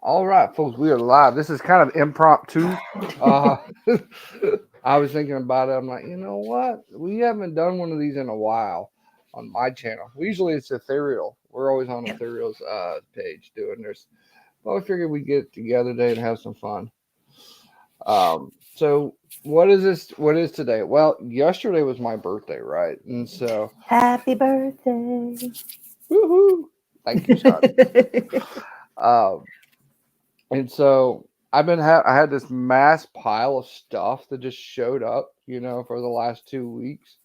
All right, folks, we are live. This is kind of impromptu. Uh, I was thinking about it. I'm like, you know what? We haven't done one of these in a while on my channel. Usually it's Ethereal. We're always on Yeah. Ethereal's page doing this. But we figured we'd get together today and have some fun. So what is this? What is today? Well, yesterday was my birthday, right? And so, Happy birthday. woohoo! Thank you, son. Um, And so I had this mass pile of stuff that just showed up, for the last 2 weeks.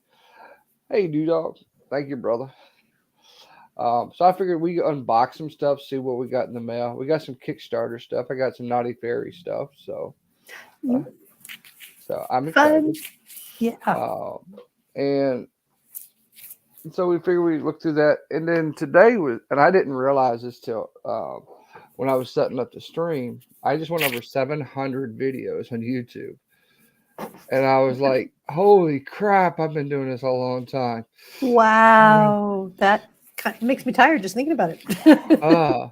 Hey, dude, dog, thank you, brother. So I figured we unbox some stuff, see what we got in the mail. We got some Kickstarter stuff. I got some Naughty Fairy stuff. Uh, Mm, so I'm Fun. excited. Yeah. Um, and so we figured we'd look through that. And then today and I didn't realize this till when I was setting up the stream. I just went over 700 videos on YouTube. And I was like, holy crap, I've been doing this a long time. Wow. That kind of makes me tired just thinking about it. Uh,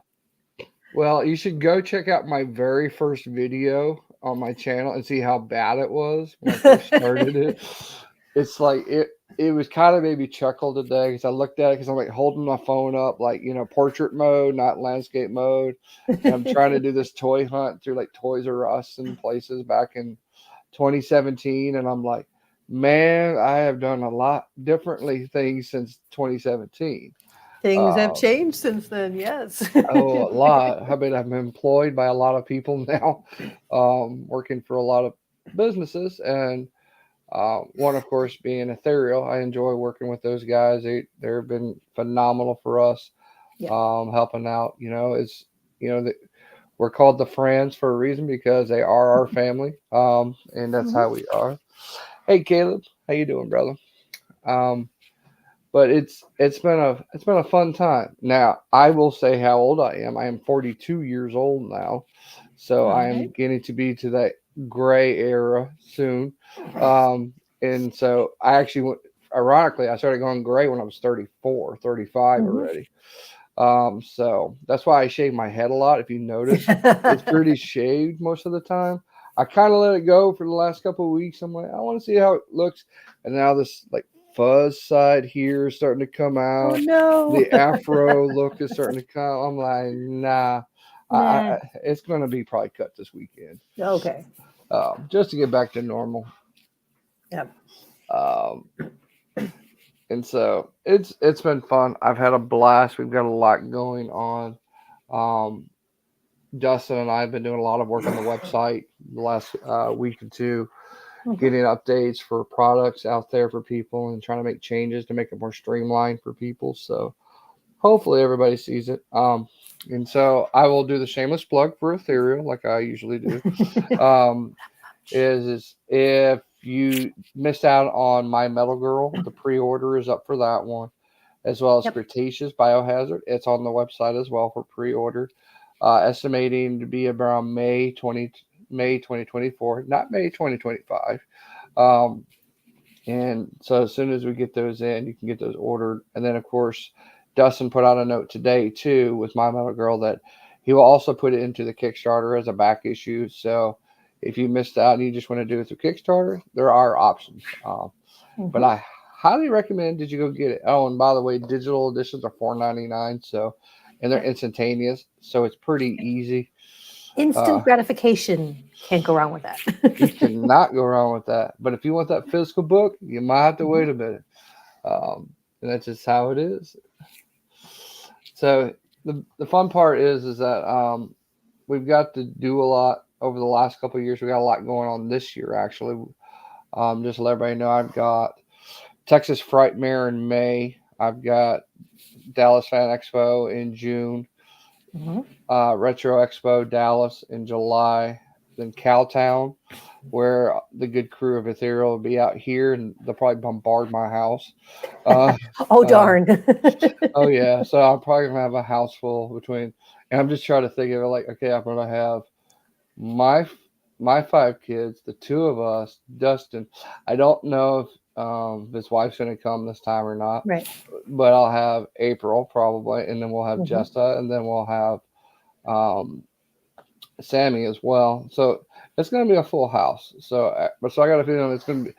well, you should go check out my very first video on my channel and see how bad it was when I first started it. It's like it was kind of made me chuckle today because I looked at it because I'm like holding my phone up, like, portrait mode, not landscape mode. And I'm trying to do this toy hunt through like Toys R Us and places back in 2017, and I'm like, man, I have done a lot differently things since 2017. Things have Um, changed since then. Yes. oh, a lot. I mean, I'm employed by a lot of people now, working for a lot of businesses, and one, of course, being Ethereal. I enjoy working with those guys. They've been phenomenal for us, Yeah. helping out. It's the, we're called the Friends for a reason because they are our family, and that's Mhm. how we are. Hey, Caleb, how you doing, brother? Um, but it's been a fun time. Now, I will say how old I am. I am 42 years old now, so All I am right. getting to be to that gray era soon. Um, and so I actually went. Ironically, I started going gray when I was 34, 35 Mhm. already. So that's why I shave my head a lot. If you notice, it's pretty shaved most of the time. I kind of let it go for the last couple of weeks. I'm like, I want to see how it looks, and now this like fuzz side here is starting to come Oh out. no. The afro look is starting to come. I'm like, nah, Nah. it's going to be probably cut this weekend, Okay. just to get back to normal. Yep. Um, and so it's been fun. I've had a blast. We've got a lot going on. Um, Dustin and I have been doing a lot of work on the website the last week or two, Mhm. getting updates for products out there for people and trying to make changes to make it more streamlined for people. So hopefully everybody sees it. And so I will do the shameless plug for Ethereal like I usually do. Um, is if you missed out on My Metal Girl, the pre-order is up for that one, as well as Yep. Cretaceous Biohazard. It's on the website as well for pre-order. Estimating to be around May 2024, not May 2025. Um, and so as soon as we get those in, you can get those ordered. And then of course, Dustin put out a note today too with My Metal Girl that he will also put it into the Kickstarter as a back issue. So if you missed out and you just want to do it through Kickstarter, there are options. But Mhm. I highly recommend did you go get it. Oh, and by the way, digital editions are $4.99. So, and they're Yep. instantaneous, so it's pretty easy. Uh, Instant gratification. Can't go wrong with you that. cannot go wrong with that. But if you want that physical book, you might have to Mhm. wait a minute. And that's just how it is. So the fun part is that we've got to do a lot over the last couple of years. We got a lot going on this year actually. Just to let everybody know, I've got Texas Frightmare in May. I've got Dallas Fan Expo in June. Mhm. Retro Expo Dallas in July. Then Cowtown, where the good crew of Ethereal will be out here and they'll probably bombard my house. Uh, Oh uh, darn. oh yeah, so I'm probably gonna have a house full between, and I'm just trying to think of it like, okay, I'm gonna have my my five kids, the two of us, Dustin. I don't know if his wife's gonna come this time or not, Right. but I'll have April probably, and then we'll have Mhm. Jessa, and then we'll have um, Sammy as well. So it's going to be a full house. So, so I got a feeling it's going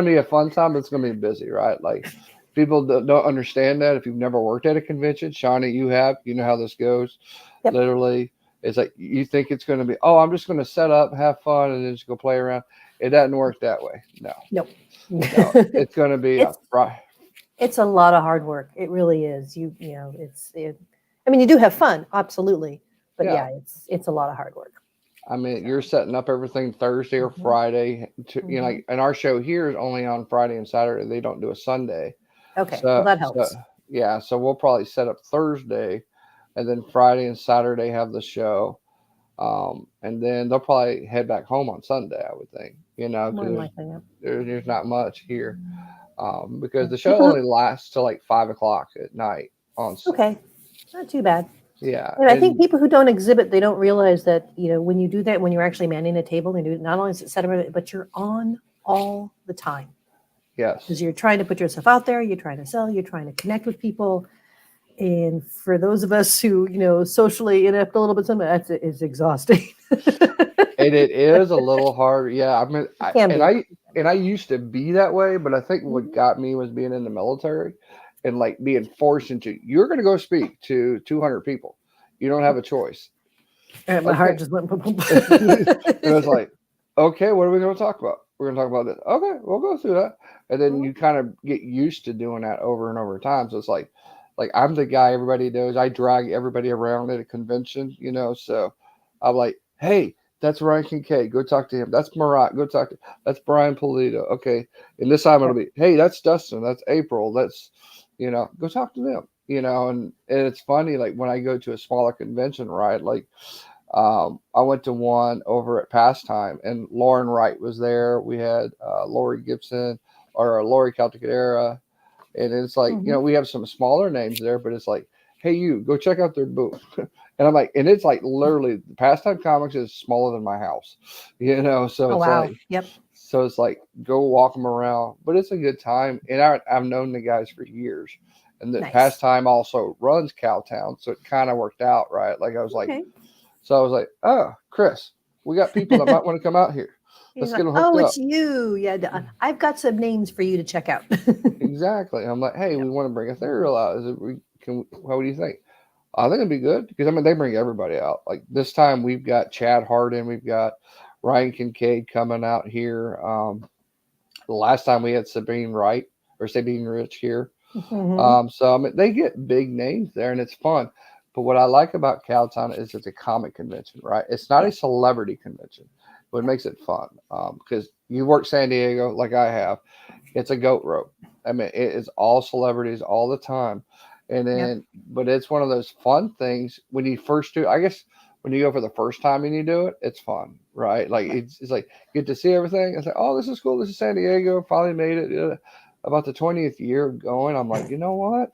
to be a fun time, but it's going to be busy, right? Like people don't understand that if you've never worked at a convention. Shawnee, you have, you know how this goes. Yep. Literally, it's like you think it's going to be, oh, I'm just going to set up, have fun, and then just go play around. It doesn't work that way. No, Nope. no, it's going to be a it's right. it's a lot of hard work. It really is. You know, I mean, you do have fun, absolutely, but Yeah. yeah, it's a lot of hard work. I mean, So. you're setting up everything Thursday or Hmm. Friday. Hmm. Like, and our show here is only on Friday and Saturday. They don't do a Sunday. Okay, well So, that so helps. yeah, so we'll probably set up Thursday, and then Friday and Saturday have the show, and then they'll probably head back home on Sunday. I would think, More than because likely, yeah. there's not much here, because Yeah. the show People only who lasts till like 5 o'clock at night okay, not too bad. yeah, And I think and people who don't exhibit, they don't realize that, when you do that, when you're actually manning a table and do it, not only is it set up, but you're on all the time because yes, you're trying to put yourself out there, you're trying to sell, you're trying to connect with people. And for those of us who, socially inept a little bit, some that's is exhausting. and it is a little hard. Yeah, I mean, It can be. and I used to be that way, but I think what Mhm. got me was being in the military and like being forced into you're going to go speak to 200 people. You don't have a choice. And my heart Okay, just went boom, boom, and it's boom. like, okay, what are we going to talk about? We're going to talk about this. Okay, we'll go through that, and then Mhm. you kind of get used to doing that over and over time. So it's like I'm the guy everybody knows. I drag everybody around at a convention, So I'm like, hey, that's Ryan Kincaid. Go talk to him. That's Marat. Go talk to. That's Brian Polito. Okay, and this time it'll Yep. be, hey, that's Dustin. That's April. That's, go talk to them. And it's funny like when I go to a smaller convention, right? Like I went to one over at Pastime, and Lauren Wright was there. We had Lori Gibson or Lori Calticadera, and it's like Mhm. we have some smaller names there, but it's like, hey, you go check out their booth, and I'm like, and it's like literally Pastime Comics is smaller than my house, so Oh it's wow. like. Yep. So it's like go walk them around, but it's a good time. And I've known the guys for years, and the Nice. Pastime also runs Cowtown, so it kind of worked out, right? Like I was like, Okay. so I was like, oh, Chris, we got people that might want to come out here. He's Let's like, get them hooked oh, up. it's you. Yeah, I've got some names for you to check out. Exactly. I'm like, hey, Yep. we want to bring Ethereal out. Is it we can? What do you think? I think it'd be good because I mean they bring everybody out. Like this time we've got Chad Harden, we've got Ryan Kincaid coming out here. The last time we had Sabine Wright or Sabine Rich here. Hmm. So I mean they get big names there and it's fun. But what I like about Cowtown is it's a comic convention, right? It's not a Yep. celebrity convention, but it Yep. makes it fun. Because you work San Diego like I have, it's a goat rope. I mean, it is all celebrities all the time. And Yep. then, but it's one of those fun things when you first do, I guess when you go for the first time and you do it, it's fun, right? Like Yep. it's like you get to see everything. It's like, oh, this is cool. This is San Diego. Finally made it. About the 20th year of going, I'm like, you know what?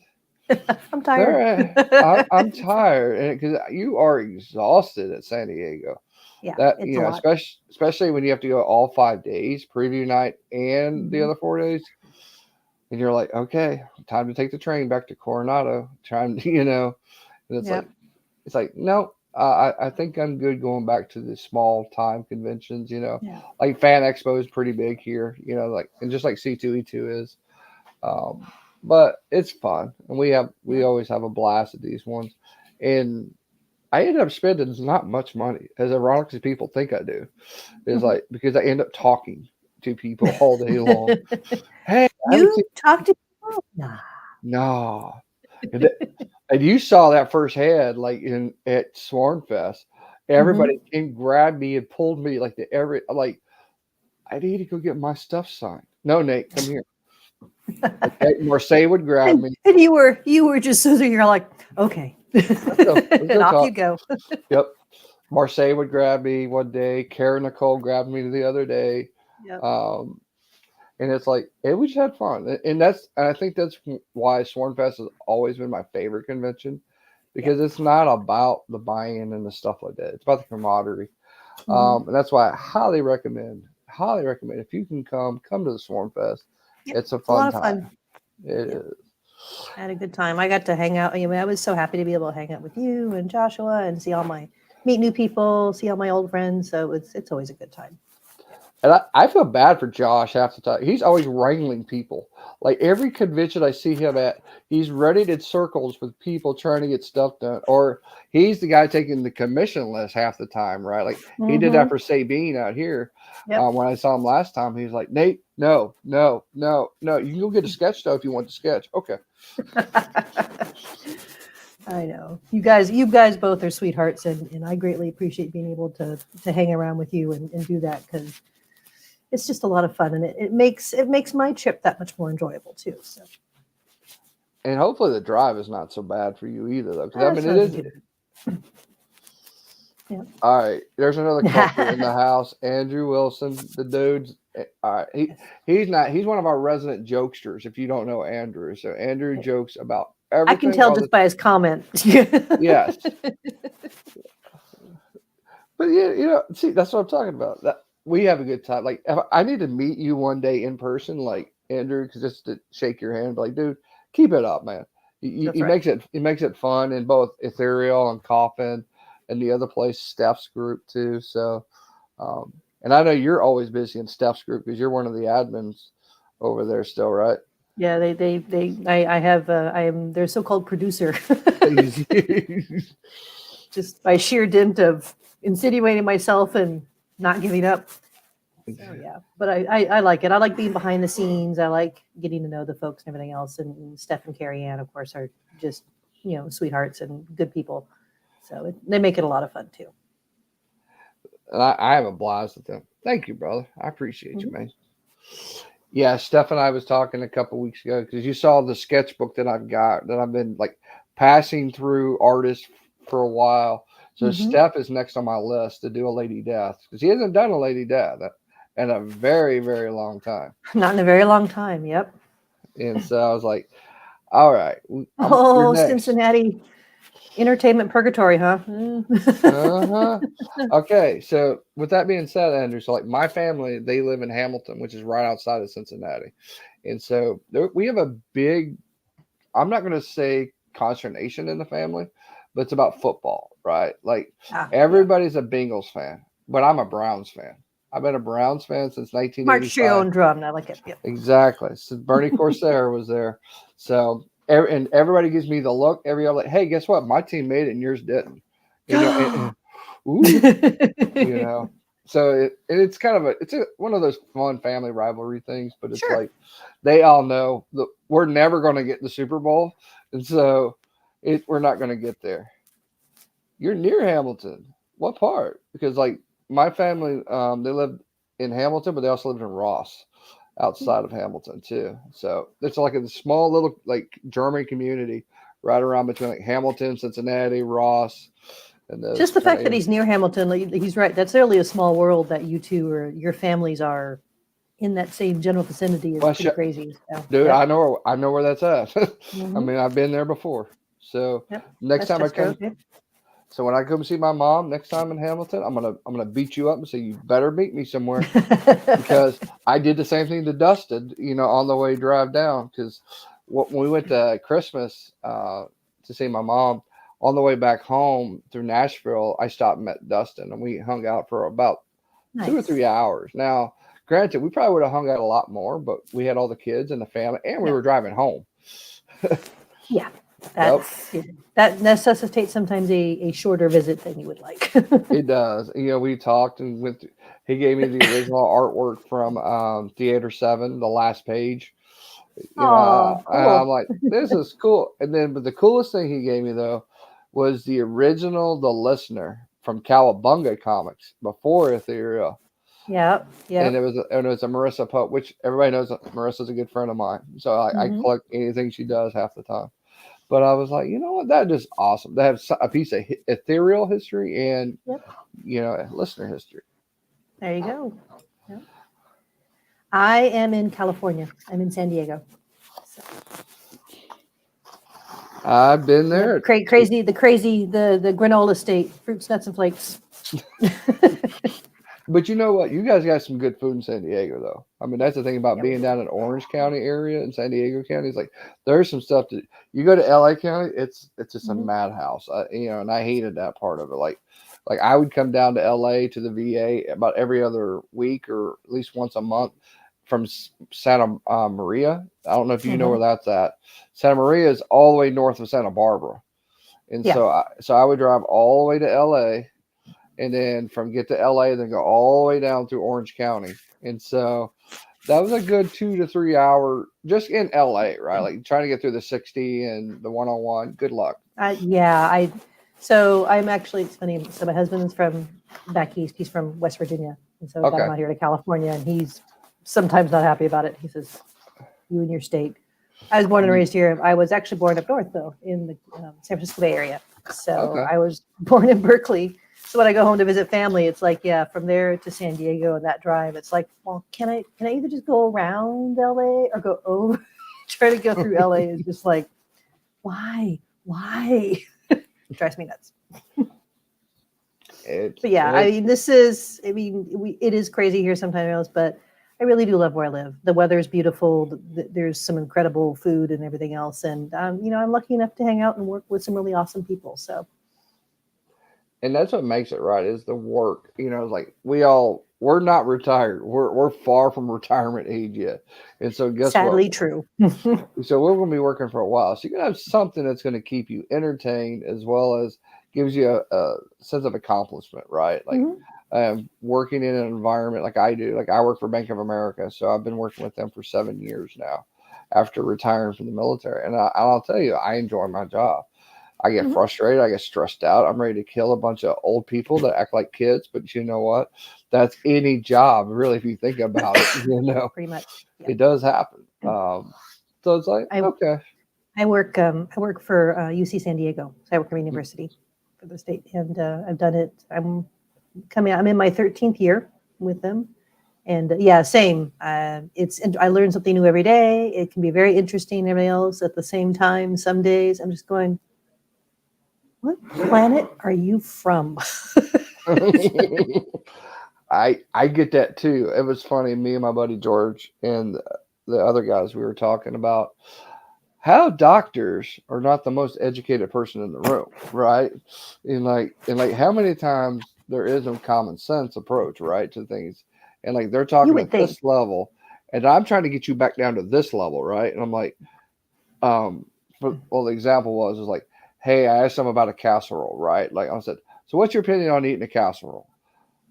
I'm tired. There, I'm tired, and because you are exhausted at San Diego. Yeah, That it's a lot. especially when you have to go all 5 days, preview night and the Hmm. other 4 days, and you're like, okay, time to take the train back to Coronado. Time, and Yep. it's like no, I think I'm good going back to the small time conventions. Yeah. Like Fan Expo is pretty big here. Like and just like C2E2 is. Um, but it's fun, and we Yep. always have a blast at these ones. And I ended up spending not much money, as ironic as people think I do. Is Mhm. like because I end up talking to people all day long. Hey, I haven't You seen talk to people? Nah. no, and, and you saw that firsthand, like in at Sworn Fest. Hmm. Everybody came, grabbed me, and pulled me like I'm like, I need to go get my stuff signed. No, Nate, come here. Okay, Marseille would grab and me. and you were just so you're like, okay. Let's And go off you talk. go. Yep. Marseille would grab me one day. Karen Nicole grabbed me the other day. Yep. Um, and it's like, we just had fun. And I think that's why Sworn Fest has always been my favorite convention Yep. because it's not about the buy-in and the stuff like that. It's about the camaraderie. Hmm. And that's why I highly recommend if you can come to the Sworn Fest. Yep. It's a It's a lot fun of time. fun. It Yep. is. I had a good time. I got to hang out. I was so happy to be able to hang out with you and Joshua and see all my meet new people, see all my old friends. So it's always a good time. And I feel bad for Josh half the time. He's always wrangling people. Like every convention I see him at, he's running in circles with people trying to get stuff done. Or he's the guy taking the commission list half the time, right? Like he did that for Sabine out here. Yep. When I saw him last time, he was like, Nate, no. You can go get a sketch though if you want the sketch. Okay. I know. You guys both are sweethearts, and I greatly appreciate being able to hang around with you and do that, because it's just a lot of fun, and it makes my trip that much more enjoyable too. So. And hopefully the drive is not so bad for you either, though. Because I mean, it is. Yeah. All right, there's another culprit in the house. Andrew Wilson, the dude's. All right, he's one of our resident jokesters. If you don't know Andrew, so Andrew jokes about everything. I can tell just by his comment. Yes. But yeah, see, that's what I'm talking about. That we have a good time. Like, I need to meet you one day in person, like Andrew, just to shake your hand. Like, dude, keep it up, man. He makes it fun in both Ethereal and Coffin, and the other place, Steph's group too. So, and I know you're always busy in Steph's group because you're one of the admins over there still, right? Yeah, I am their so-called producer. Just by sheer dint of insinuating myself and not giving up. So, yeah, but I like it. I like being behind the scenes. I like getting to know the folks and everything else. And Steph and Carrie Ann, of course, are just, sweethearts and good people. So they make it a lot of fun too. And I have a blast with them. Thank you, brother. I appreciate you, man. Yeah, Steph and I was talking a couple weeks ago because you saw the sketchbook that I've got that I've been like passing through artists for a while. So Steph is next on my list to do a Lady Death because he hasn't done a Lady Death in a very, very long time. Not in a very long time. Yep. And so I was like, all right. Cincinnati entertainment purgatory, huh? Okay. So with that being said, Andrew, so like my family, they live in Hamilton, which is right outside of Cincinnati. And so we have a big, I'm not going to say consternation in the family, but it's about football, right? Like everybody's a Bengals fan, but I'm a Browns fan. I've been a Browns fan since 1985. March your own drum. I like it. Yep. Exactly. So Bernie Corsair was there. So and everybody gives me the look. Like, hey, guess what? My team made it and yours didn't. So it's kind of one of those fun family rivalry things. But it's like they all know that we're never going to get the Super Bowl, and so we're not going to get there. You're near Hamilton. What part? Because like my family, they lived in Hamilton, but they also lived in Ross, outside of Hamilton too. So it's like a small little like German community right around between like Hamilton, Cincinnati, Ross. And just the fact that he's near Hamilton, he's right. That's really a small world that you two or your families are in that same general vicinity is pretty crazy. So, dude, I know where that's at. I mean, I've been there before. So next time I come. So when I come see my mom next time in Hamilton, I'm gonna beat you up and say you better meet me somewhere because I did the same thing to Dustin, on the way drive down. Because when we went to Christmas to see my mom, on the way back home through Nashville, I stopped and met Dustin and we hung out for about 2 or 3 hours. Now, granted, we probably would have hung out a lot more, but we had all the kids and the family, and we were driving home. Yeah. That necessitates sometimes a shorter visit than you would like. It does. We talked and he gave me the original artwork from Theater 7, the last page. Cool. I'm like, this is cool. But the coolest thing he gave me though was the original The Listener from Cowabunga Comics before Ethereal. Yeah. And it was a Marissa Pope, which everybody knows Marissa's a good friend of mine. So I collect anything she does half the time. But I was like, you know what? That is awesome. They have a piece of ethereal history and, listener history. There you go. Yep. I am in California. I'm in San Diego. So. I've been there. The granola state, fruits, nuts, and flakes. But you know what? You guys got some good food in San Diego, though. I mean, that's the thing about Yeah, we being do. down in Orange County area in San Diego County. It's like there's some stuff that you go to LA County, it's just a Mhm. madhouse. And I hated that part of it. Like I would come down to LA to the VA about every other week or at least once a month from Santa Maria. I don't know if you know Mhm. where that's at. Santa Maria is all the way north of Santa Barbara, and Yeah. so I would drive all the way to LA and then from get to LA, then go all the way down through Orange County. And so that was a good 2 to 3 hour just in LA, right? Like trying to get through the 60 and the 101. Good luck. Yeah, so I'm actually, it's funny. So my husband's from back east. He's from West Virginia. And so I got him Okay. out here to California, and he's sometimes not happy about it. He says, you and your state. I was born and raised here. I was actually born up north, though, in the San Francisco Bay Area. So Okay. I was born in Berkeley. So when I go home to visit family, it's like, yeah, from there to San Diego and that drive, it's like, well, can I either just go around LA or go over? Try to go through LA is just like, why? Why? It drives me nuts. But yeah, I mean, it is crazy here sometimes, but I really do love where I live. The weather is beautiful. There's some incredible food and everything else. And, I'm lucky enough to hang out and work with some really awesome people. So, And that's what makes it right is the work. Like we're not retired. We're far from retirement age yet. And so guess what? sadly true. So we're going to be working for a while. So you're going to have something that's going to keep you entertained as well as gives you a sense of accomplishment, right? Like Mhm. working in an environment like I do. Like I work for Bank of America, so I've been working with them for 7 years now after retiring from the military. And I'll tell you, I enjoy my job. I get Mhm. frustrated. I get stressed out. I'm ready to kill a bunch of old people that act like kids. But you know what? That's any job, really, if you think about it. Pretty much. Yeah. It does happen. So it's like, I, okay. I work for UC San Diego. So I work for university for the state, and I've done it. I'm in my 13th year with them. And yeah, same. I learn something new every day. It can be very interesting and everything else at the same time. Some days I'm just going, what planet are you from? I get that too. It was funny. Me and my buddy George and the other guys we were talking about how doctors are not the most educated person in the room, right? And like how many times there is a common sense approach, right, to things, and like they're You talking would at think. this level, and I'm trying to get you back down to this level, right? And I'm like, um, the example was like, hey, I asked them about a casserole, right? Like I said, so what's your opinion on eating a casserole?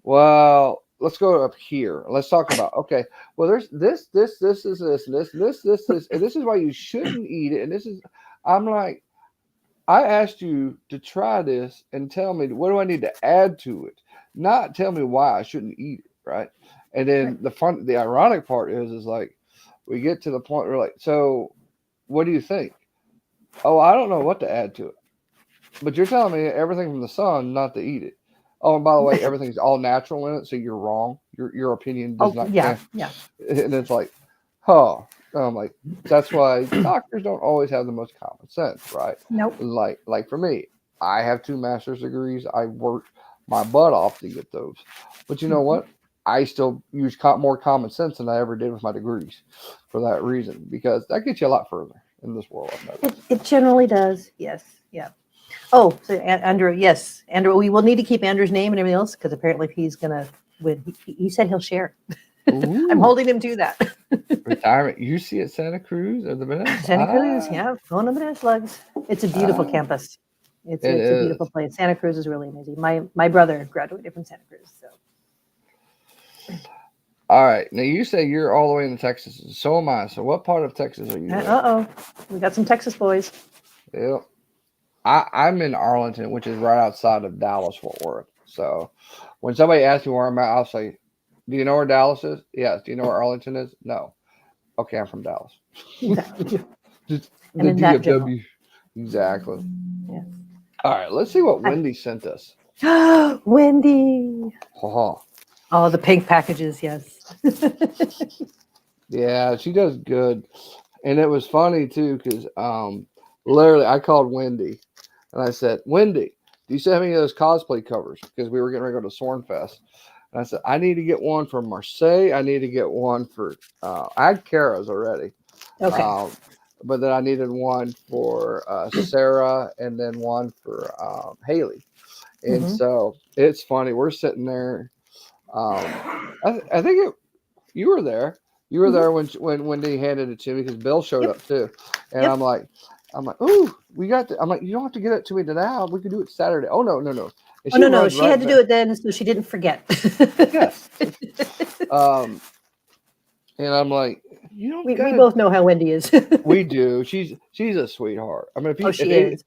Well, let's go up here. Let's talk about okay. Well, there's this is this, and this, and this is why you shouldn't eat it. And this is, I'm like, I asked you to try this and tell me what do I need to add to it, not tell me why I shouldn't eat it, right? And Right. then the ironic part is like, we get to the point where like, so what do you think? Oh, I don't know what to add to it. But you're telling me everything from the sun not to eat it. Oh, and by the way, everything's all natural in it, so you're wrong. Your opinion does Oh, not yeah. count. Yeah. And it's like, huh. And I'm like, that's why doctors don't always have the most common sense, right? Nope. Like for me, I have 2 master's degrees. I worked my butt off to get those. But you know Mhm. what? I still use more common sense than I ever did with my degrees for that reason, because that gets you a lot further in this world, I've noticed. It generally does. Yes. Yeah. Oh, so Andrew, yes. Andrew, we will need to keep Andrew's name and everything else because apparently if he's going to win, he said he'll share. I'm Ooh. holding him to that. Retirement. You see at Santa Cruz or the Banana? Santa Cruz, yeah, going to Banana Slugs. It's a beautiful Ah, campus. It's it it's a beautiful is. place. Santa Cruz is really amazing. My brother graduated from Santa Cruz, so All right. Now you say you're all the way in Texas. So am I. So what part of Texas are you in? oh, we got some Texas boys. Yep. I'm in Arlington, which is right outside of Dallas, Fort Worth. So when somebody asks me where I'm at, I'll say, "Do you know where Dallas is?" Yes. Do you know where Arlington is? No. Okay, I'm from Dallas. Exactly. Just And the in that general. DFW. Exactly. Yeah. All right. Let's see what Hi. Wendy sent us. Wendy. Oh, Oh, the pink packages, yes. yeah, she does good. And it was funny too, because literally I called Wendy and I said, Wendy, do you still have any of those cosplay covers? Because we were getting ready to go to Sornfest. And I said, I need to get one for Marseille. I need to get one for, I had Kara's already. Okay. But then I needed one for Sarah and then one for Haley. And so it's funny. We're sitting there. I think you were there. You were there when they handed it to me because Bill showed up too. And I'm like, ooh, we got to, I'm like, you don't have to get it to me now. We can do it Saturday. Oh, no. And no. She had to do it then, so she didn't forget. Yes. And I'm like, you know, we both know how Wendy is. We do. She's a sweetheart. I mean, she is.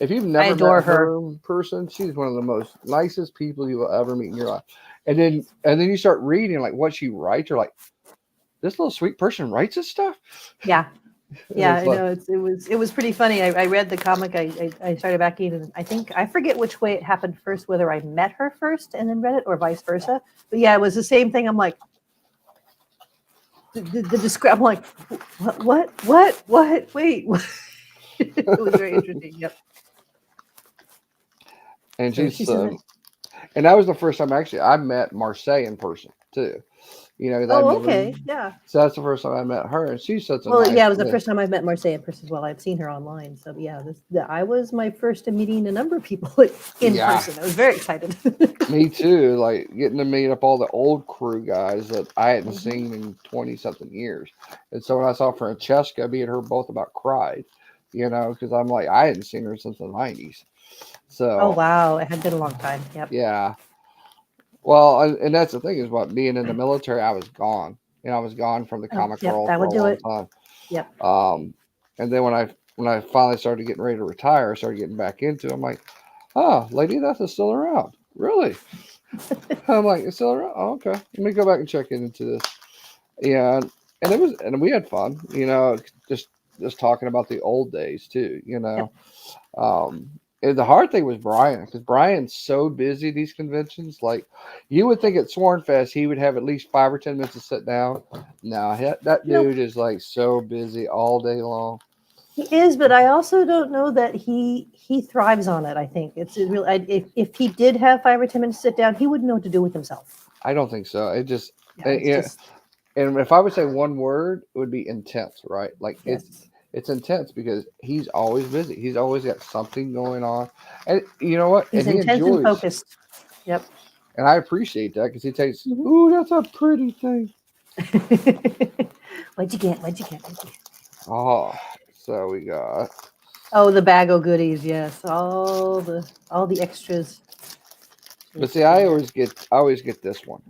If you've never adore met her in person, she's one of the most nicest people you will ever meet in your life. And then you start reading like what she writes. You're like, this little sweet person writes this stuff. Yeah. Yeah, I know. It was pretty funny. I read the comic. I started backing, and I forget which way it happened first, whether I met her first and then read it, or vice versa. But yeah, it was the same thing. I'm like, I'm like, what? Wait. It was very interesting. Yep. And and that was the first time I met Marseille in person too. You know, okay. Yeah. So that's the first time I met her, and she's such a it was the first time I've met Marseille in person as well. I've seen her online. So yeah, I was my first to meeting a number of people in person. I was very excited. Me too. Like getting to meet up all the old crew guys that I hadn't seen in 20-something years. And so when I saw Francesca, me and her both about cried, you know, because I'm like, I hadn't seen her since the 90s. So. Oh, wow. It had been a long time. Yep. Yeah. Well, and that's the thing is what being in the military, I was gone. You know, I was gone from the comic world for a long time. Yep. And then when I finally started getting ready to retire, I started getting back into it. I'm like, oh, Lady Death is still around. Really? I'm like, it's still around? Oh, okay. Let me go back and check into this. Yeah. And we had fun, you know, just talking about the old days too, you know. Yep. And the hard thing was Brian, because Brian's so busy these conventions. Like, you would think at Sworn Fest he would have at least 5 or 10 minutes to sit down. No, that dude is like so busy all day long. He is, but I also don't know that he thrives on it. I think it's real. If he did have 5 or 10 minutes to sit down, he wouldn't know what to do with himself. I don't think so. It just, and if I would say one word, it would be intense, right? Like It's intense because he's always busy. He's always got something going on. And you know what? He's intense and focused. Yep. And I appreciate that because he takes, ooh, that's a pretty thing. What'd you get? Oh, so we got. Oh, the bag of goodies. Yes. All the extras. But see, I always get this one.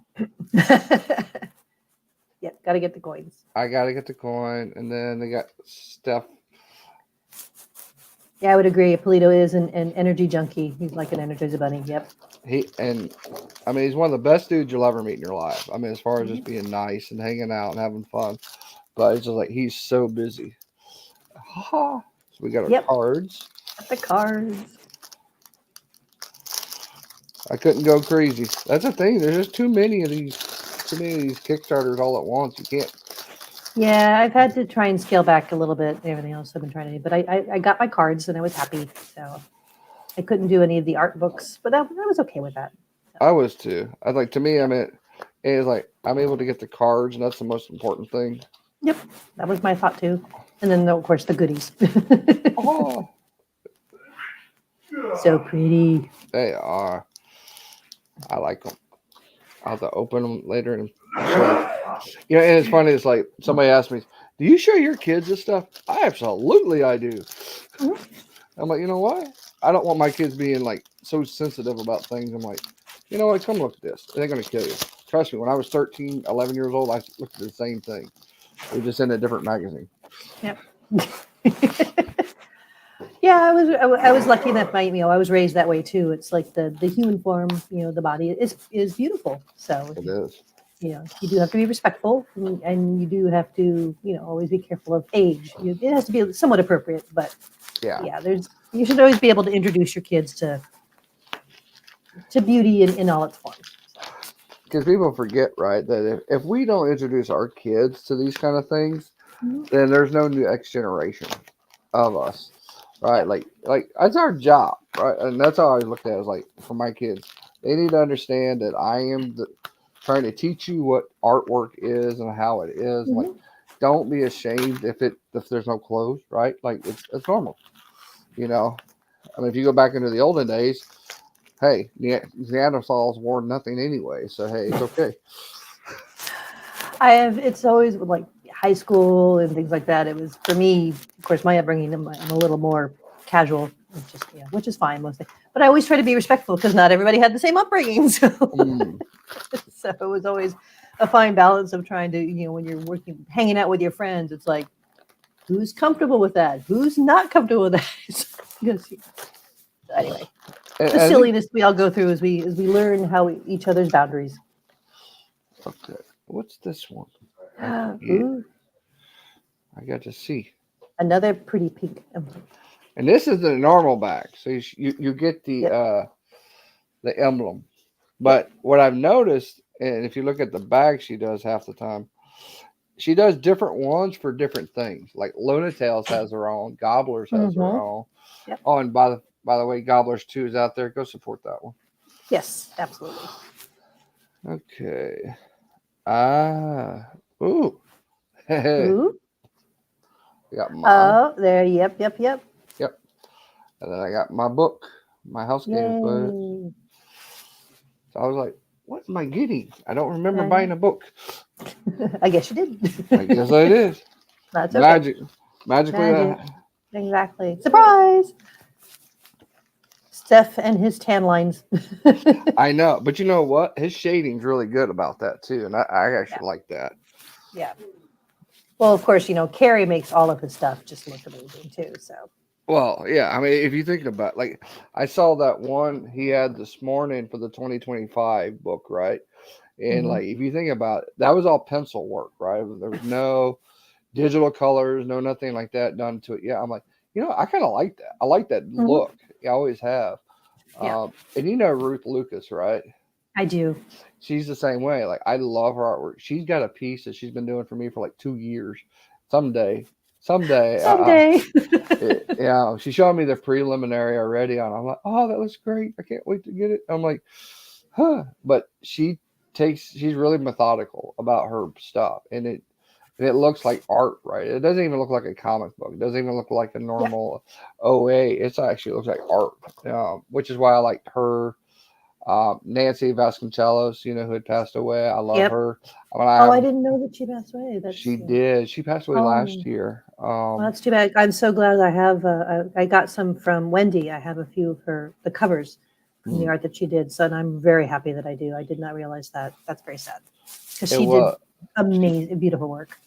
Yep, got to get the coins. I got to get the coin, and then they got stuff. Yeah, I would agree. Polito is an energy junkie. He's like an Energizer Bunny. Yep. He's one of the best dudes you'll ever meet in your life. I mean, as far as just being nice and hanging out and having fun. But it's just like he's so busy. So we got our cards. Got the cards. I couldn't go crazy. That's the thing. There's just too many of these Kickstarters all at once. You can't. Yeah, I've had to try and scale back a little bit. Everything else I've been trying to do, but I got my cards and I was happy. So I couldn't do any of the art books, but I was okay with that. So. I was too. To me, I mean, it's like I'm able to get the cards, and that's the most important thing. Yep, that was my thought too. And then of course the goodies. Oh, so pretty. They are. I like them. I'll have to open them later and you know, and it's funny, it's like somebody asked me, do you show your kids this stuff? I do. I'm like, you know what? I don't want my kids being like so sensitive about things. I'm like, you know what? Come look at this. They're going to kill you. Trust me, when I was 13, 11 years old, I looked at the same thing. It was just in a different magazine. Yep. Yeah, I was lucky that I was raised that way too. It's like the human form, the body is beautiful. So it is. You do have to be respectful, and you do have to, always be careful of age. It has to be somewhat appropriate, but yeah, you should always be able to introduce your kids to beauty in all its forms. Because people forget, right, that if we don't introduce our kids to these kind of things, then there's no next generation of us, right? Like that's our job, right? And that's how I always looked at it, as like for my kids, They need to understand that I am trying to teach you what artwork is and how it is. Like, Mhm. don't be ashamed if there's no clothes, right? Like it's normal, you know. I mean, if you go back into the olden days, hey, Neanderthals wore nothing anyway, so hey, it's okay. It's always with, like, high school and things like that. It was, for me, of course, my upbringing, I'm a little more casual, which is fine mostly. But I always try to be respectful because not everybody had the same upbringing. So, Mm, so it was always a fine balance of trying to, when you're working, hanging out with your friends, it's like, who's comfortable with that? Who's not comfortable with that? So anyway, and the I think silliness we all go through as we learn how each other's boundaries. okay, what's this one? I forget. Ooh, I got to see. another pretty pink emblem. And this is the normal bag, so you get Yep, the emblem. yep. But what I've noticed, and if you look at the bag she does half the time, she does different ones for different things. Like Luna Tails has her own, Gobblers has her Mm-hmm. own. Yep. Oh, and by the way, Gobblers 2 is out there. Go support that one. Yes, absolutely. Okay. Ah. Ooh. I Ooh. got mine. Oh, there. Yep, yep, yep. Yep. And then I got my book, my house games book. Yay. So I was like, what am I getting? I don't remember I buying know. a book. I guess you I did. guess I did. That's okay. Magic. Magically Magic. that. Exactly. Surprise. Steph and his tan lines. I know. But you know what? His shading's really good about that too. And I Yeah. actually like that. Yeah. Well, of course, Carrie makes all of his stuff just look amazing too. So. Well, yeah. I mean, if you think about like I saw that one he had this morning for the 2025 book, right? And Hmm. like if you think about it, that was all pencil work, right? There was no digital colors, no nothing like that done to it. Yeah, I'm like, I kind of like that. I like that Hmm. look. I always have. Yeah, And Ruth Lucas, right? I do. She's the same way. Like I love her artwork. She's got a piece that she's been doing for me for like 2 years. Someday, someday, Someday. she showed me the preliminary already on. I'm like, oh, that looks great. I can't wait to get it. I'm like, huh. But she's really methodical about her stuff, and it looks like art, right? It doesn't even look like a comic book. It doesn't even look like a Yeah. normal OA. It actually looks like art, which is why I like her. Nancy Vasconcelos, who had passed away. I love Yep. her. I mean, I Oh, I have. didn't know that she passed away. She That's yeah. did. She passed away last Oh, year. well, that's too bad. I'm so glad I have. I got some from Wendy. I have a few of the covers from the Hmm, art that she did. So, and I'm very happy that I do. I did not realize that. That's very sad because it she did was. amazing, beautiful work.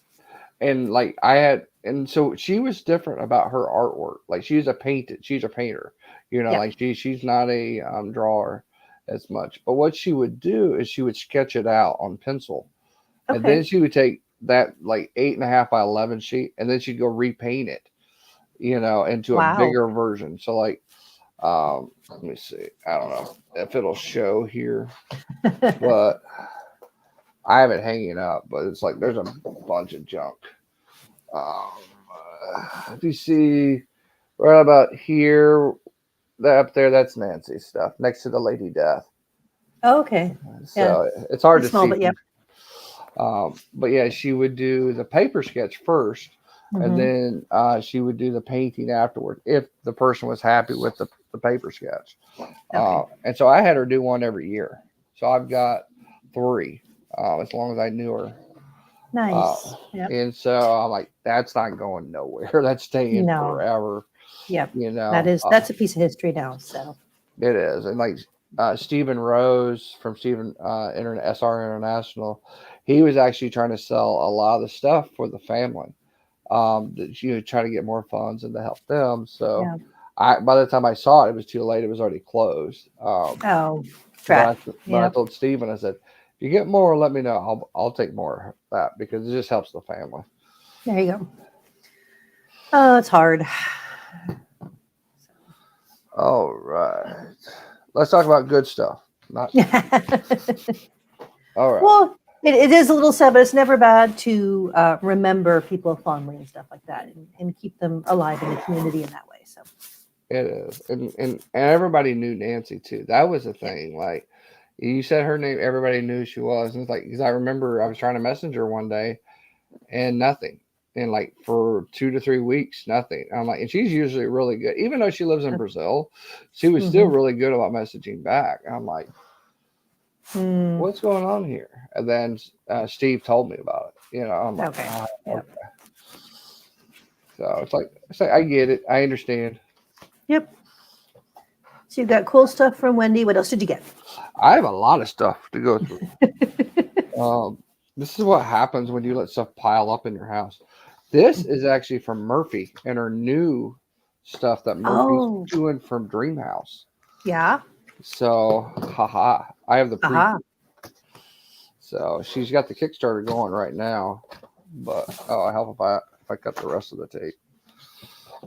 And like I had, and so she was different about her artwork. Like she's a painter. Yeah. Like she's not a drawer as much. But what she would do is she would sketch it out on pencil, and Okay. then she would take that like 8.5 by 11 sheet, and then she'd go repaint it, into a Wow. bigger version. So like, let me see. I don't know if it'll show here, but I have it hanging up. But it's like there's a bunch of junk. Um, if you see right about here, that up there, that's Nancy's stuff next to the Lady Death. Oh, okay. Yeah. So it's hard It's to small, see but yeah. from. But yeah, she would do the paper sketch first, and Hmm. then she would do the painting afterward if the person was happy with the paper sketch. Okay. And so I had her do one every year. So I've got three, as long as I knew her. Uh, Nice. Yep. and so I'm like, that's not going nowhere. That's staying No. forever. Yep. You know, That's a piece of history now. So. it is. And like Stephen Rose from SR International, he was actually trying to sell a lot of the stuff for the family. Try to get more funds and to help them. So Yeah. by the time I saw it, it was too late. It was already closed. Oh, But crap. I Yep. told Stephen, I said, if you get more, let me know. I'll take more of that because it just helps the family. There you go. Oh, it's hard. All right, let's talk about good stuff. Not all right. Well, it is a little sad, but it's never bad to remember people fondly and stuff like that, and keep them alive in the community in that way. So, It is, and everybody knew Nancy too. That was the yeah. thing. Like, You said her name, everybody knew who she was. And it's like, because I remember I was trying to message her one day and nothing. And like for 2 to 3 weeks, nothing. I'm like, and she's usually really good. Even though she lives in Brazil, she was still Mm-hmm. really good about messaging back. I'm like, Mm, what's going on here? And then Steve told me about it. I'm like, okay. ah, Yep. okay. So it's like I get it. I understand. Yep. So you got cool stuff from Wendy. What else did you get? I have a lot of stuff to go through. Um, this is what happens when you let stuff pile up in your house. This is actually from Murphy and her new stuff that Murphy's Oh, doing from Dreamhouse. yeah. So, haha, I have the preview. Aha. So she's got the Kickstarter going right now. But I help if I cut the rest of the tape.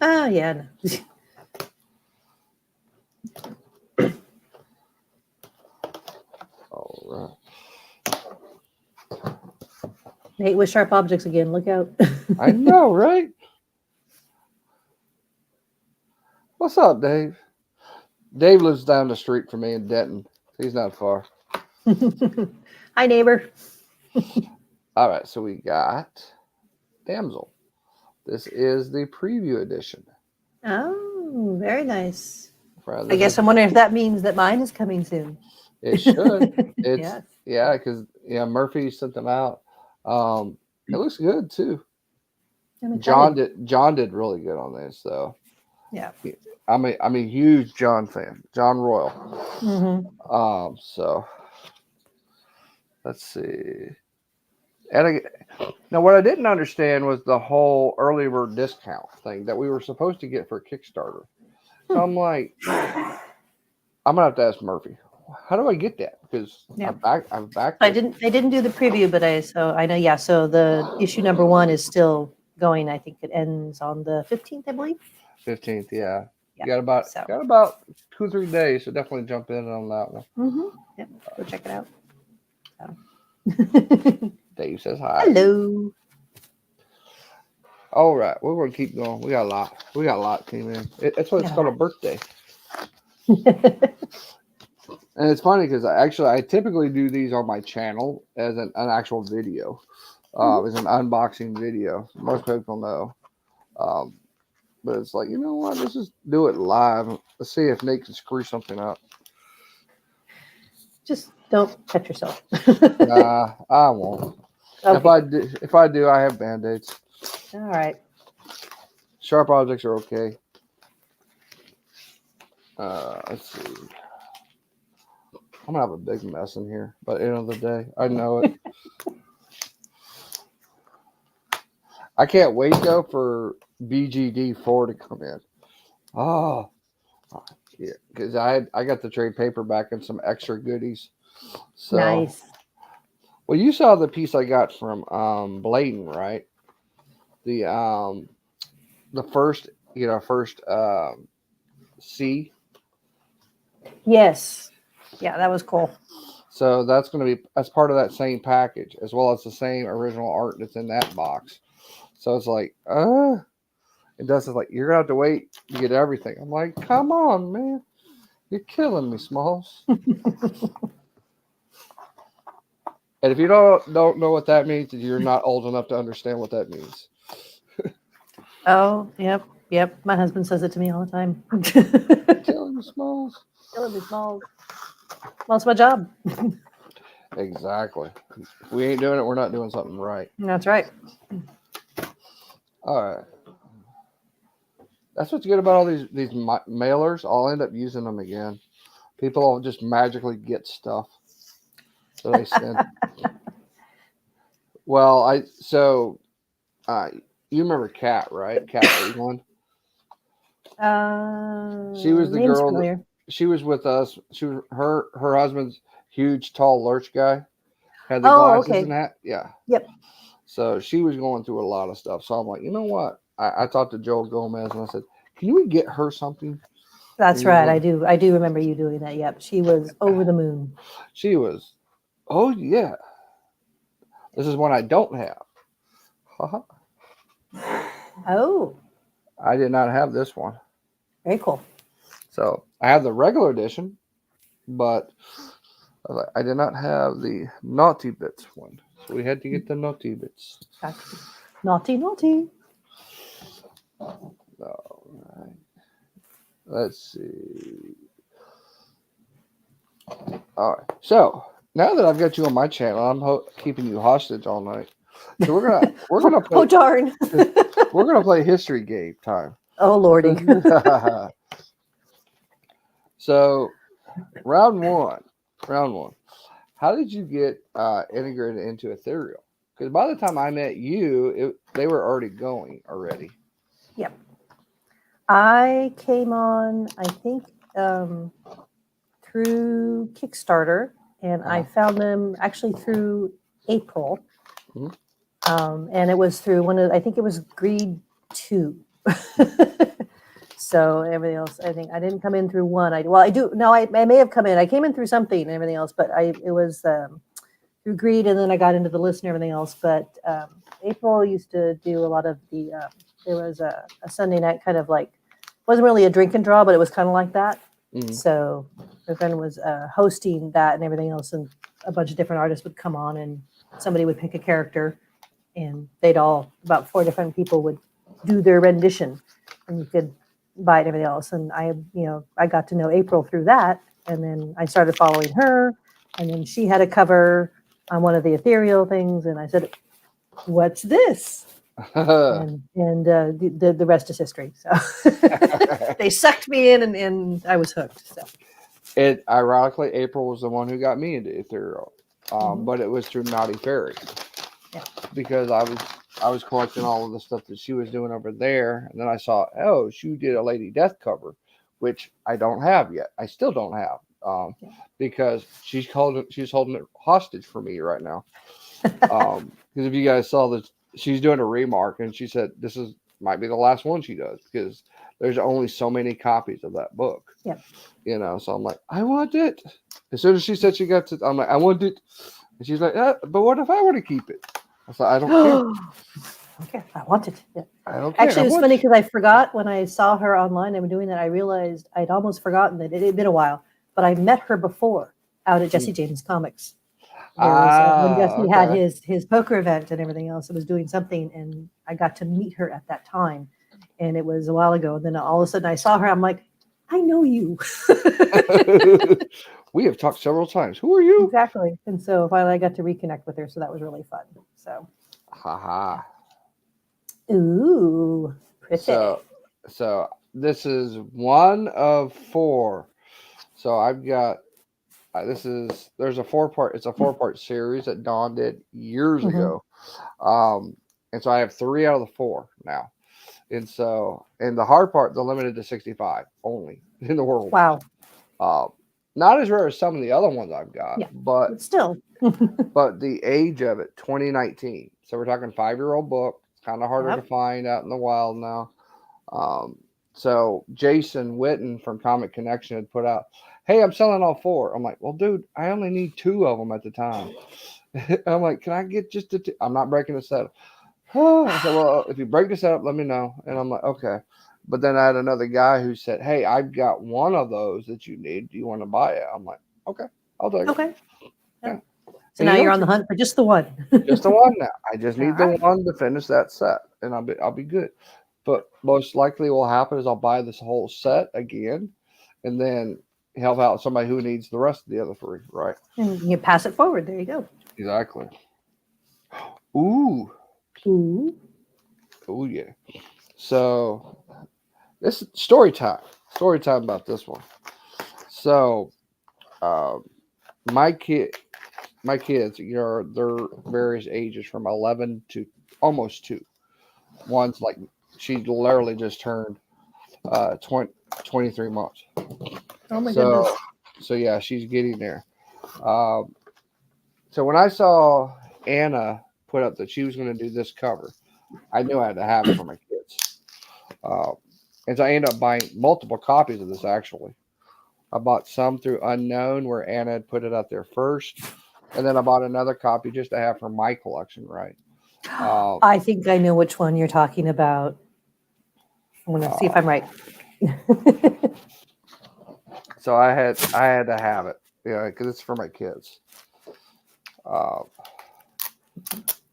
Oh, yeah. No. All Nate with sharp objects again. Look out. right. I know, right? What's up, Dave? Dave lives down the street from me in Denton. He's not far. Hi, neighbor. All right, so we got Damsel. This is the preview edition. Oh, very nice. Right, I guess I'm wondering if that means that mine is coming soon. it should. It's Yes. yeah, because Murphy sent them out. It looks good too. I'm excited. John did really good on this, though. Yeah. I'm a huge John fan, John Royal. Mm-hmm. So let's see. And now, what I didn't understand was the whole early bird discount thing that we were supposed to get for Kickstarter. So I'm like, I'm gonna have to ask Murphy, how do I get that? Because Yeah. I've backed. I didn't do the preview, but I know, yeah. So the issue number 1 is still going. I think it ends on the 15th, I believe. 15th, yeah. Yeah. You got about 2 or 3 days, so definitely jump in on that one. Mm-hmm. Yep. Go check it out. So. Dave says hi. Hello. All right, we're gonna keep going. We got a lot. We got a lot came in. That's what it's called, a birthday. And it's funny because I typically do these on my channel as an actual video, as an unboxing video. Most people know, but it's like, you know what? Let's just do it live. Let's see if Nate can screw something up. Just don't cut yourself. Nah, I won't. Okay. If I do, I have band-aids. All right. Sharp objects are okay. Let's see. I'm gonna have a big mess in here by the end of the day. I know it. I can't wait though for BGD4 to come in. Oh, yeah, because I got the trade paperback and some extra goodies. So, Nice. well, you saw the piece I got from Bladen, right? The first C. Yes. Yeah, that was cool. So that's part of that same package, as well as the same original art that's in that box. So it's like, it does. It's like, you're gonna have to wait to get everything. I'm like, come on, man, you're killing me, Smalls. And if you don't know what that means, you're not old enough to understand what that means. Oh, yep. My husband says it to me all the time. Killing me, Smalls. Killing me, Smalls. Well, it's my job. Exactly. If we ain't doing it, we're not doing something right. That's right. All right. That's what's good about all these mailers. I'll end up using them again. People will just magically get stuff that I send. Well, you remember Kat, right? Kat 81. She was the name's girl. familiar. She was with us. Her husband's huge, tall, lurch guy. Had the Oh, glasses okay. and that. Yeah. Yep. So she was going through a lot of stuff. So I'm like, you know what? I talked to Joel Gomez and I said, can we get her something? That's right. I do remember you doing that. Yep. She was over the moon. She was. Oh yeah. This is one I don't have. Oh. I did not have this one. Very cool. So I have the regular edition, but I did not have the Naughty Bits one, so we had to get the Naughty Bits. Gotcha. Naughty, naughty. All right. Let's see. All right. So now that I've got you on my channel, I'm keeping you hostage all night. So we're gonna play. Oh darn! We're gonna play history game time. Oh lordy! So round one. How did you get integrated into Ethereal? Because by the time I met you, they were already going already. Yep. I came on, I think, through Kickstarter, and I found them actually through April. Mhm. And it was through I think it was Greed 2. So everything else, I think I didn't come in through one. I may have come in. I came in through something and everything else, but it was through Greed, and then I got into the list and everything else. But April used to do a lot of the. There was a Sunday night kind of like, wasn't really a drink and draw, but it was kind of like that. Mhm. So my friend was hosting that and everything else, and a bunch of different artists would come on, and somebody would pick a character, and about 4 different people would do their rendition, and you could buy it and everything else. And I got to know April through that, and then I started following her, and then she had a cover on one of the Ethereal things, and I said, "What's this?" and the rest is history. So they sucked me in, and I was hooked. So Ironically, April was the one who got me into Ethereal, but it was through Naughty Fairy. Yeah. Because I was collecting all of the stuff that she was doing over there, and then I saw, she did a Lady Death cover, which I don't have yet. I still don't have, because she's holding it hostage for me right now. Because if you guys saw this, she's doing a remark, and she said might be the last one she does, because there's only so many copies of that book. Yep. So I'm like, I want it. As soon as she said she got it, I'm like, I want it. And she's like, but what if I want to keep it? I said, I don't care. Okay, I want it. Yeah. I don't care. Actually, it's funny because I forgot when I saw her online and doing that. I realized I'd almost forgotten that it had been a while, but I met her before out at Jesse James Comics. There was, when Jesse had his poker event and everything else, it was doing something, and I got to meet her at that time, and it was a while ago. And then all of a sudden I saw her. I'm like, I know you. We have talked several times. Who are you? Exactly. And so finally I got to reconnect with her. So that was really fun. So. Haha. Ooh, pretty. So this is one of 4. So I've got there's a 4-part. It's a 4-part series that Dawn did years ago, and so I have 3 out of the 4 now. And the hard part, they're limited to 65 only in the world. Wow. Not as rare as some of the other ones I've got, but still. But the age of it, 2019. So we're talking 5-year-old book. It's kind of harder to find out in the wild now. So Jason Witten from Comic Connection had put out, hey, I'm selling all 4. I'm like, well, dude, I only need 2 of them at the time. I'm like, can I get just the 2? I'm not breaking the setup. I said, well, if you break the setup, let me know. And I'm like, okay. But then I had another guy who said, hey, I've got one of those that you need. Do you want to buy it? I'm like, okay, I'll take it. Okay. Yeah. So now you're on the hunt for just the one. Just the one now. I just need the one to finish that set, and I'll be good. But most likely what will happen is I'll buy this whole set again, and then help out somebody who needs the rest of the other 3, right? And you pass it forward. There you go. Exactly. Ooh. Oh yeah. So this is story time about this one. So my kids, they're various ages from 11 to almost 2. One's like, she literally just turned 23 months. Oh my goodness. So yeah, she's getting there. So when I saw Anna put up that she was going to do this cover, I knew I had to have it for my kids. And so I ended up buying multiple copies of this, actually. I bought some through Unknown, where Anna had put it out there first. And then I bought another copy just to have for my collection, right? I think I know which one you're talking about. I'm going to see if I'm right. So I had to have it. Yeah, because it's for my kids.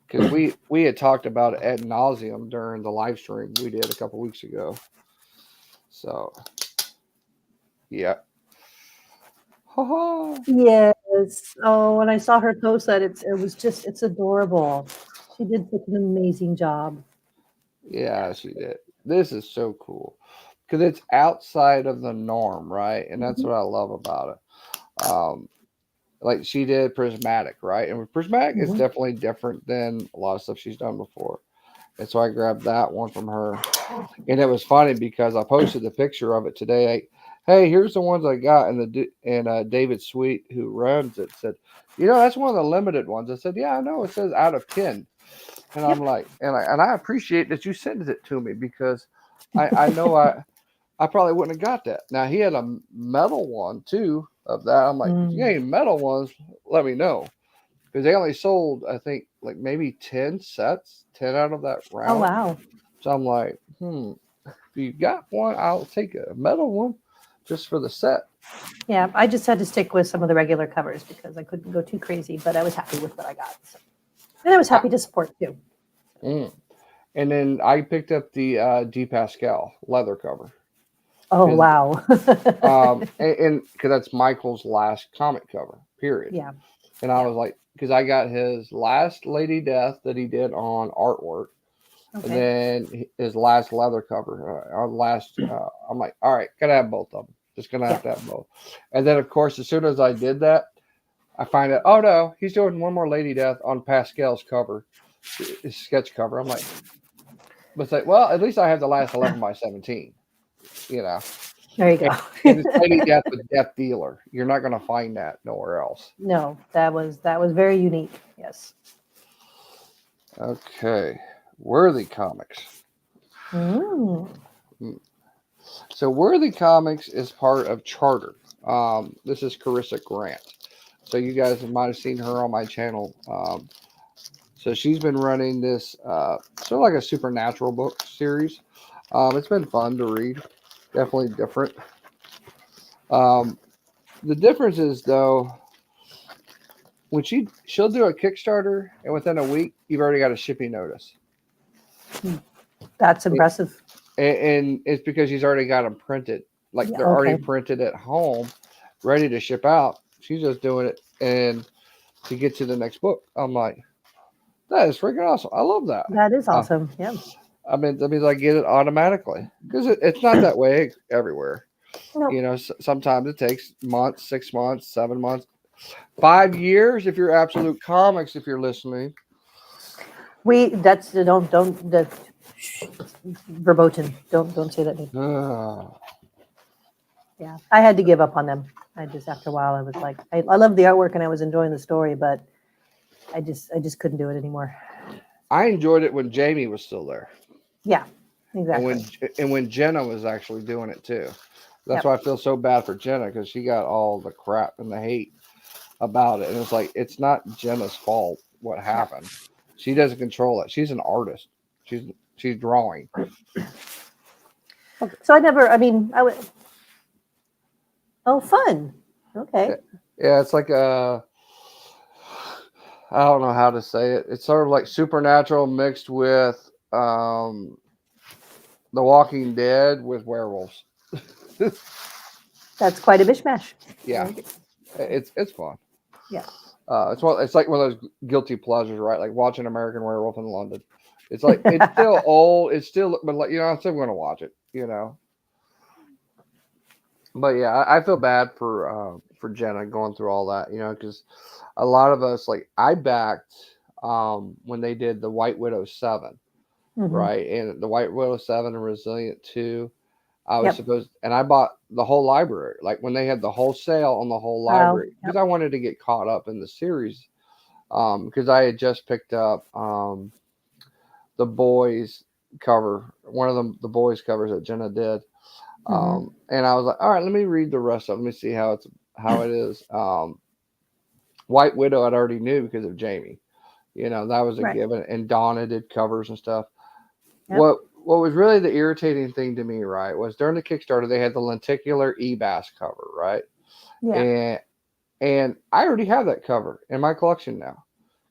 Because we had talked about it ad nauseum during the live stream we did a couple weeks ago. So, yeah. Ha-ha. Yes. Oh, when I saw her post that, it's adorable. She did such an amazing job. Yeah, she did. This is so cool because it's outside of the norm, right? And that's Mhm. what I love about it. Like she did Prismatic, right? And Prismatic is Mhm. definitely different than a lot of stuff she's done before. And so I grabbed that one from her. And it was funny because I posted the picture of it today. Hey, here's the ones I got. And David Sweet, who runs it, said, that's one of the limited ones. I said, yeah, I know. It says out of 10. And I'm Yep. like, and I appreciate that you sent it to me because I know I probably wouldn't have got that. Now he had a metal one too of that. I'm like, if you got Mm. any metal ones, let me know because they only sold I think like maybe 10 sets, 10 out of that Oh round. wow. So I'm like, if you got one, I'll take a metal one just for the set. Yeah, I just had to stick with some of the regular covers because I couldn't go too crazy, but I was happy with what I got. So. And I was I, happy to support too. mm. And then I picked up the D Pascal leather cover Oh because wow. and because that's Michael's last comic cover, period. Yeah. And I Yeah. was like, because I got his last Lady Death that he did on artwork, and Okay. then his last leather cover, I'm like, all right, gotta have both of them. Just gonna Yeah. have to have both. And then, of course, as soon as I did that, I find out, oh no, he's doing one more Lady Death on Pascal's cover, his sketch cover. I'm like, but it's like, well, at least I have the last 11 by 17, you know. There you And, go. and it's Lady Death with Death Dealer. You're not gonna find that nowhere else. No, that was very unique. Yes. Okay, Worthy Comics. Mm. So Worthy Comics is part of Charter. This is Carissa Grant. So you guys might have seen her on my channel. So she's been running this sort of like a supernatural book series. It's been fun to read. Definitely different. Um, the difference is though, when she'll do a Kickstarter and within a week you've already got a shipping notice. That's impressive. And it's because she's already got them printed. Like Yeah. they're already Okay. printed at home, ready to ship out. She's just doing it and to get to the next book. I'm like, that is freaking awesome. I love that. That is awesome. Yeah. I mean, that means I get it automatically because it's not that way everywhere. No. Sometimes it takes months, 6 months, 7 months, 5 years if you're Absolute Comics. If you're listening, That's don't the verboten. Don't say that name. Yeah. I had to give up on them. I just after a while I was like I loved the artwork and I was enjoying the story, but I just couldn't do it anymore. I enjoyed it when Jamie was still there. Yeah. And Exactly. when Jenna was actually doing it too. That's Yep. why I feel so bad for Jenna because she got all the crap and the hate about it. And it's like it's not Jenna's fault what Yep. happened. She doesn't control it. She's an artist. She's drawing. So I never. I mean, I would. Oh, fun. Okay. Yeah, it's like I don't know how to say it. It's sort of like supernatural mixed with The Walking Dead with werewolves. That's quite a mishmash. Yeah, it's fun. Yeah. It's like one of those guilty pleasures, right? Like watching American Werewolf in London. It's like it's still old. It's still, but like I'm still going to watch it. But yeah, I feel bad for Jenna going through all that, because a lot of us like I backed when they did the White Widow 7, Mm-hmm. right? And the White Widow 7 and Resilient 2. I was Yep. supposed, and I bought the whole library, like when they had the whole sale on the whole Wow. library, because Yep. I wanted to get caught up in the series. Because I had just picked up the boys cover, one of the boys covers that Jenna did, Mm-hmm. and I was like, all right, let me read the rest of it. Let me see how it is. White Widow, I'd already knew because of Jamie. That was a Right. given, and Donna did covers and stuff. Yep. What was really the irritating thing to me, right, was during the Kickstarter they had the lenticular Ebass cover, right? Yeah. And I already have that cover in my collection now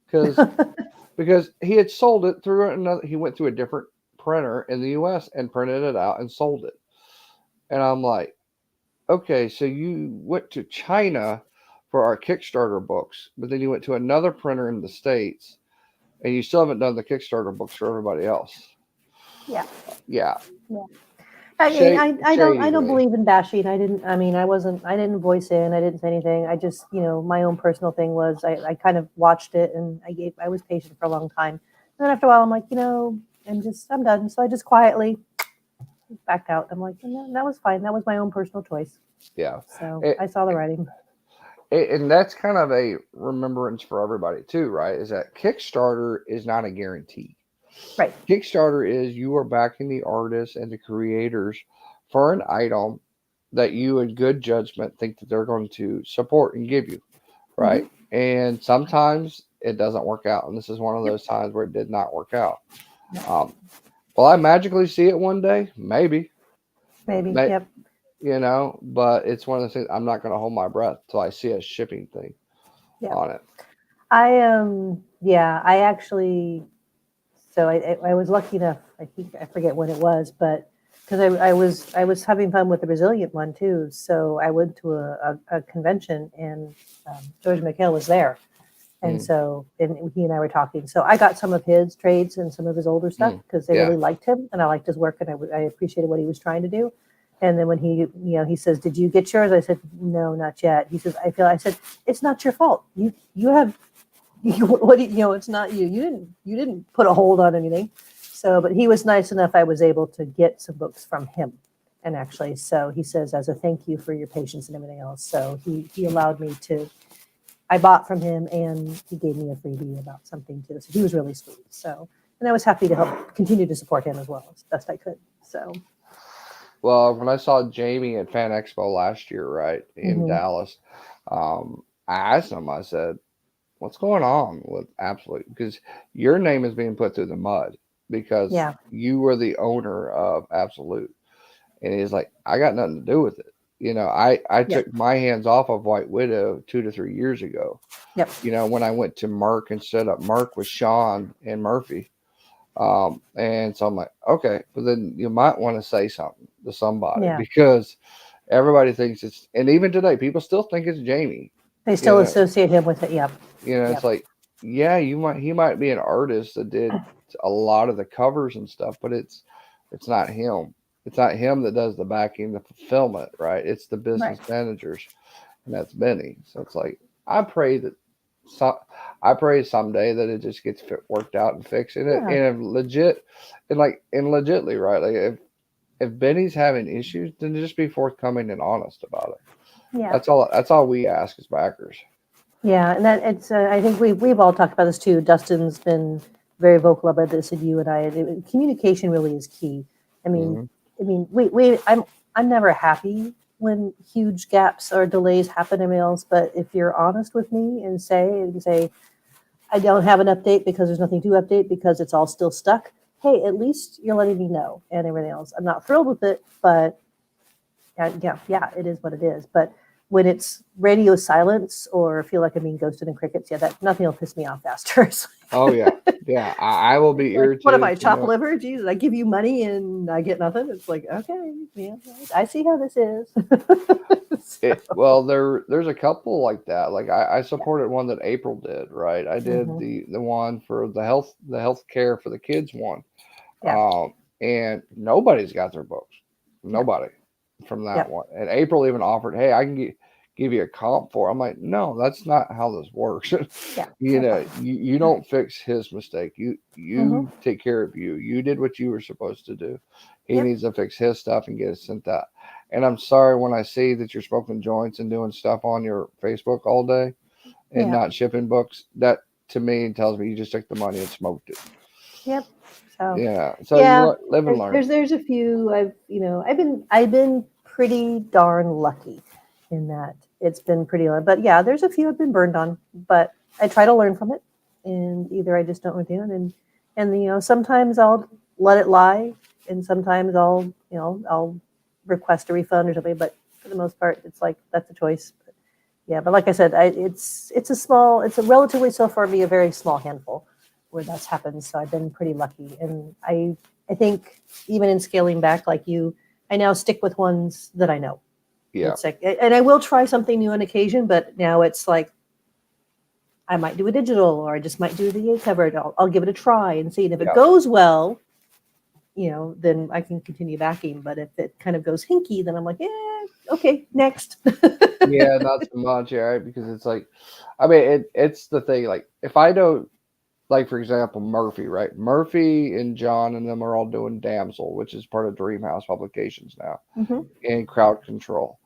because he had sold it through another. He went through a different printer in the U.S. and printed it out and sold it. And I'm like, okay, so you went to China for our Kickstarter books, but then you went to another printer in the States, and you still haven't done the Kickstarter books for everybody else. Yeah. Yeah. Yeah. I mean, I Shady don't me. believe in bashing. I didn't voice in. I didn't say anything. I just, my own personal thing was I kind of watched it and I was patient for a long time. And then after a while, I'm like, I'm done. So I just quietly backed out. I'm like, that was fine. That was my own personal choice. Yeah. So It, I saw the writing. and that's kind of a remembrance for everybody too, right? Is that Kickstarter is not a guarantee. Right. Kickstarter is you are backing the artists and the creators for an item that you, in good judgment, think that they're going to support and give you, right? Mm-hmm. And sometimes it doesn't work out, and this is one of Yep. those times where it did not work out. Yep. Will I magically see it one day? Maybe, Maybe. May, Yep. but it's one of those things. I'm not going to hold my breath till I see a shipping thing Yeah. on it. I actually, so I was lucky enough, I forget when it was, but because I was having fun with the resilient one too. So I went to a convention and George McHale was there. And so and he and I were talking. So I got some of his trades and some of his older stuff because they really liked him and I liked his work and I appreciated what he was trying to do. And then when he says, "Did you get yours?" I said, "No, not yet." He says, I said, "It's not your fault. You have it's not you. You didn't put a hold on anything." So, but he was nice enough. I was able to get some books from him, and actually, so he says as a thank you for your patience and everything else. So he allowed me to. I bought from him, and he gave me a freebie about something too. So he was really sweet. So, and I was happy to help continue to support him as well as best I could. So. Well, when I saw Jamie at Fan Expo last year, right in Dallas, I asked him. I said, "What's going on with Absolute? Because your name is being put through the mud because you were the owner of Absolute." And he's like, "I got nothing to do with it. I took my hands off of White Widow 2 to 3 years ago. Yep. When I went to Merck and set up Merck with Sean and Murphy." And so I'm like, okay, but then you might want to say something to somebody because everybody thinks it's, and even today, people still think it's Jamie. They still associate him with it. Yep. It's like, yeah, he might be an artist that did a lot of the covers and stuff, but it's not him. It's not him that does the backing, the fulfillment, right? It's the business managers, and that's Benny. So it's like, I pray that I pray someday that it just gets worked out and fixed. And legitly, right? Like if Benny's having issues, then just be forthcoming and honest about it. Yeah. That's all we ask as backers. Yeah, and that it's. I think we've all talked about this too. Dustin's been very vocal about this, and you and I. Communication really is key. I mean, I'm never happy when huge gaps or delays happen in mails. But if you're honest with me and say, I don't have an update because there's nothing to update because it's all still stuck. Hey, at least you're letting me know and everything else. I'm not thrilled with it, but it is what it is. But when it's radio silence or feel like I'm being ghosted in crickets, that nothing will piss me off faster. Oh yeah, yeah. I will be irritated. What am I, chopped liver? Jesus, I give you money and I get nothing. It's like, okay, I see how this is. Well, there's a couple like that. Like I supported one that April did. Right, I did the one for the health care for the kids one. And nobody's got their books. Nobody from that one. And April even offered, hey, I can give you a comp for it. I'm like, no, that's not how this works. You don't fix his mistake. You take care of you. You did what you were supposed to do. He needs to fix his stuff and get it sent out. And I'm sorry when I see that you're smoking joints and doing stuff on your Facebook all day and not shipping books. That to me tells me you just took the money and smoked it. Yep. So you live and learn. There's a few I've been pretty darn lucky in that it's been pretty low. But there's a few I've been burned on, but I try to learn from it, and either I just don't retain it, and sometimes I'll let it lie, and sometimes I'll request a refund or something. But for the most part, it's like that's a choice. Yeah, but like I said, it's a relatively so far be a very small handful where that's happened. So I've been pretty lucky, and I think even in scaling back, like you, I now stick with ones that I know. Yeah. It's like, and I will try something new on occasion, but now it's like I might do a digital, or I just might do the cover. I'll give it a try and see, and if it Yeah. goes well, then I can continue backing. But if it kind of goes hinky, then I'm like, yeah, okay, next. Yeah, not so much, yeah, right? Because it's like, I mean, it's the thing. Like, if I don't, like for example, Murphy, right? Murphy and John and them are all doing Damsel, which is part of Dreamhouse Publications now, Mm-hmm. and Crowd Control.